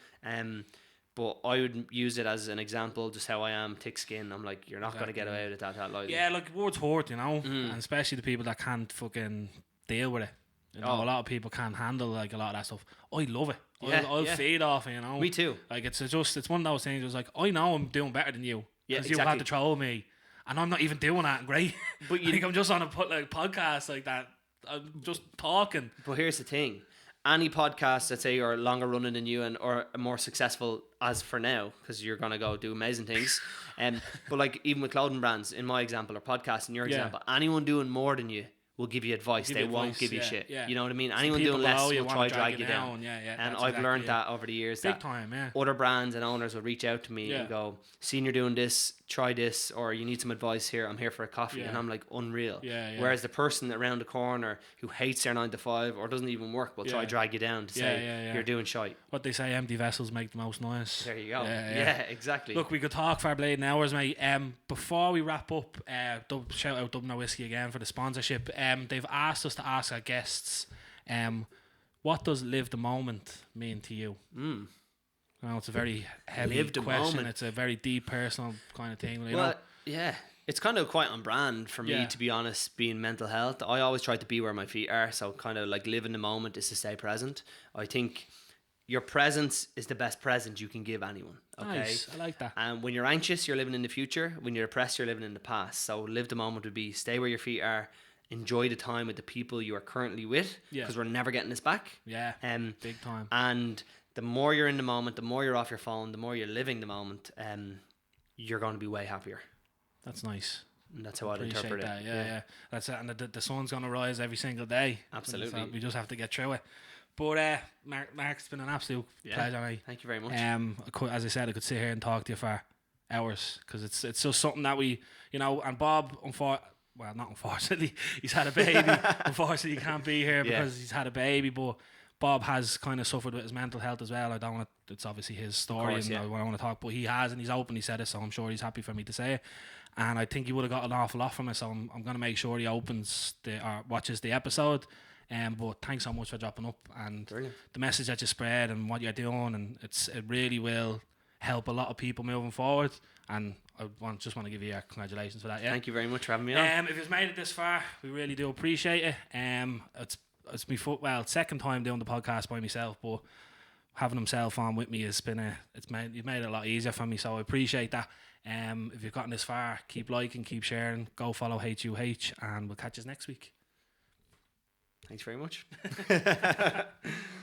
But I would use it as an example, just how I am, thick skin. I'm like, you're not going to get away with that lightly. Yeah, like, words hurt, you know? And especially the people that can't fucking deal with it. You know, a lot of people can't handle, like, a lot of that stuff. I love it. I'll feed off it, you know? Me too. Like, it's one of those things. It's like, I know I'm doing better than you. Because you had to troll me. And I'm not even doing that great. But you think I'm just on a podcast like that. I'm just talking. But here's the thing. Any podcast that say are longer running than you and or more successful as for now, because you're gonna go do amazing things, but like even with clothing brands, in my example, or podcast in your example, anyone doing more than you will give you advice. They won't give you shit. Yeah. You know what I mean? Anyone doing less will try drag you down. Yeah. And I've learned that over the years. Big time, yeah. Other brands and owners will reach out to me and go, "Seen you're doing this, try this, or you need some advice here. I'm here for a coffee." And I'm like, unreal. Whereas the person around the corner who hates their 9 to 5 or doesn't even work will try drag you down to say you're doing shite. What they say, empty vessels make the most noise. There you go. Yeah, exactly. Look, we could talk for blade hours, mate. Before we wrap up, shout out Dublin Whiskey again for the sponsorship. They've asked us to ask our guests, what does live the moment mean to you? Well, it's a very heavy question. It's a very deep, personal kind of thing. You know? Yeah. It's kind of quite on brand for me, to be honest, being mental health. I always try to be where my feet are. So kind of like live in the moment is to stay present. I think your presence is the best present you can give anyone. Okay? Nice. I like that. And when you're anxious, you're living in the future. When you're depressed, you're living in the past. So live the moment would be stay where your feet are. Enjoy the time with the people you are currently with, because we're never getting this back. Big time. And the more you're in the moment, the more you're off your phone, the more you're living the moment, you're going to be way happier. That's nice. And that's how I'd interpret that. it. Yeah. That's it. And the sun's going to rise every single day. Absolutely. So we just have to get through it. But Mark, it's been an absolute pleasure, mate. Thank you very much. As I said, I could sit here and talk to you for hours, because it's just something that we, and Bob, not unfortunately, he's had a baby. Unfortunately, he can't be here because he's had a baby, but Bob has kind of suffered with his mental health as well. It's obviously his story, I don't want to talk, but he has, and he's openly said it, so I'm sure he's happy for me to say it. And I think he would have got an awful lot from it, so I'm going to make sure he watches the episode. But thanks so much for dropping up, and the message that you spread and what you're doing, and it really will help a lot of people moving forward. And I just want to give you congratulations for that. Yeah. Thank you very much for having me on. If you've made it this far, we really do appreciate it. It's my second time doing the podcast by myself, but having himself on with me has been you've made it a lot easier for me, so I appreciate that. If you've gotten this far, keep liking, keep sharing, go follow HUH, and we'll catch us next week. Thanks very much.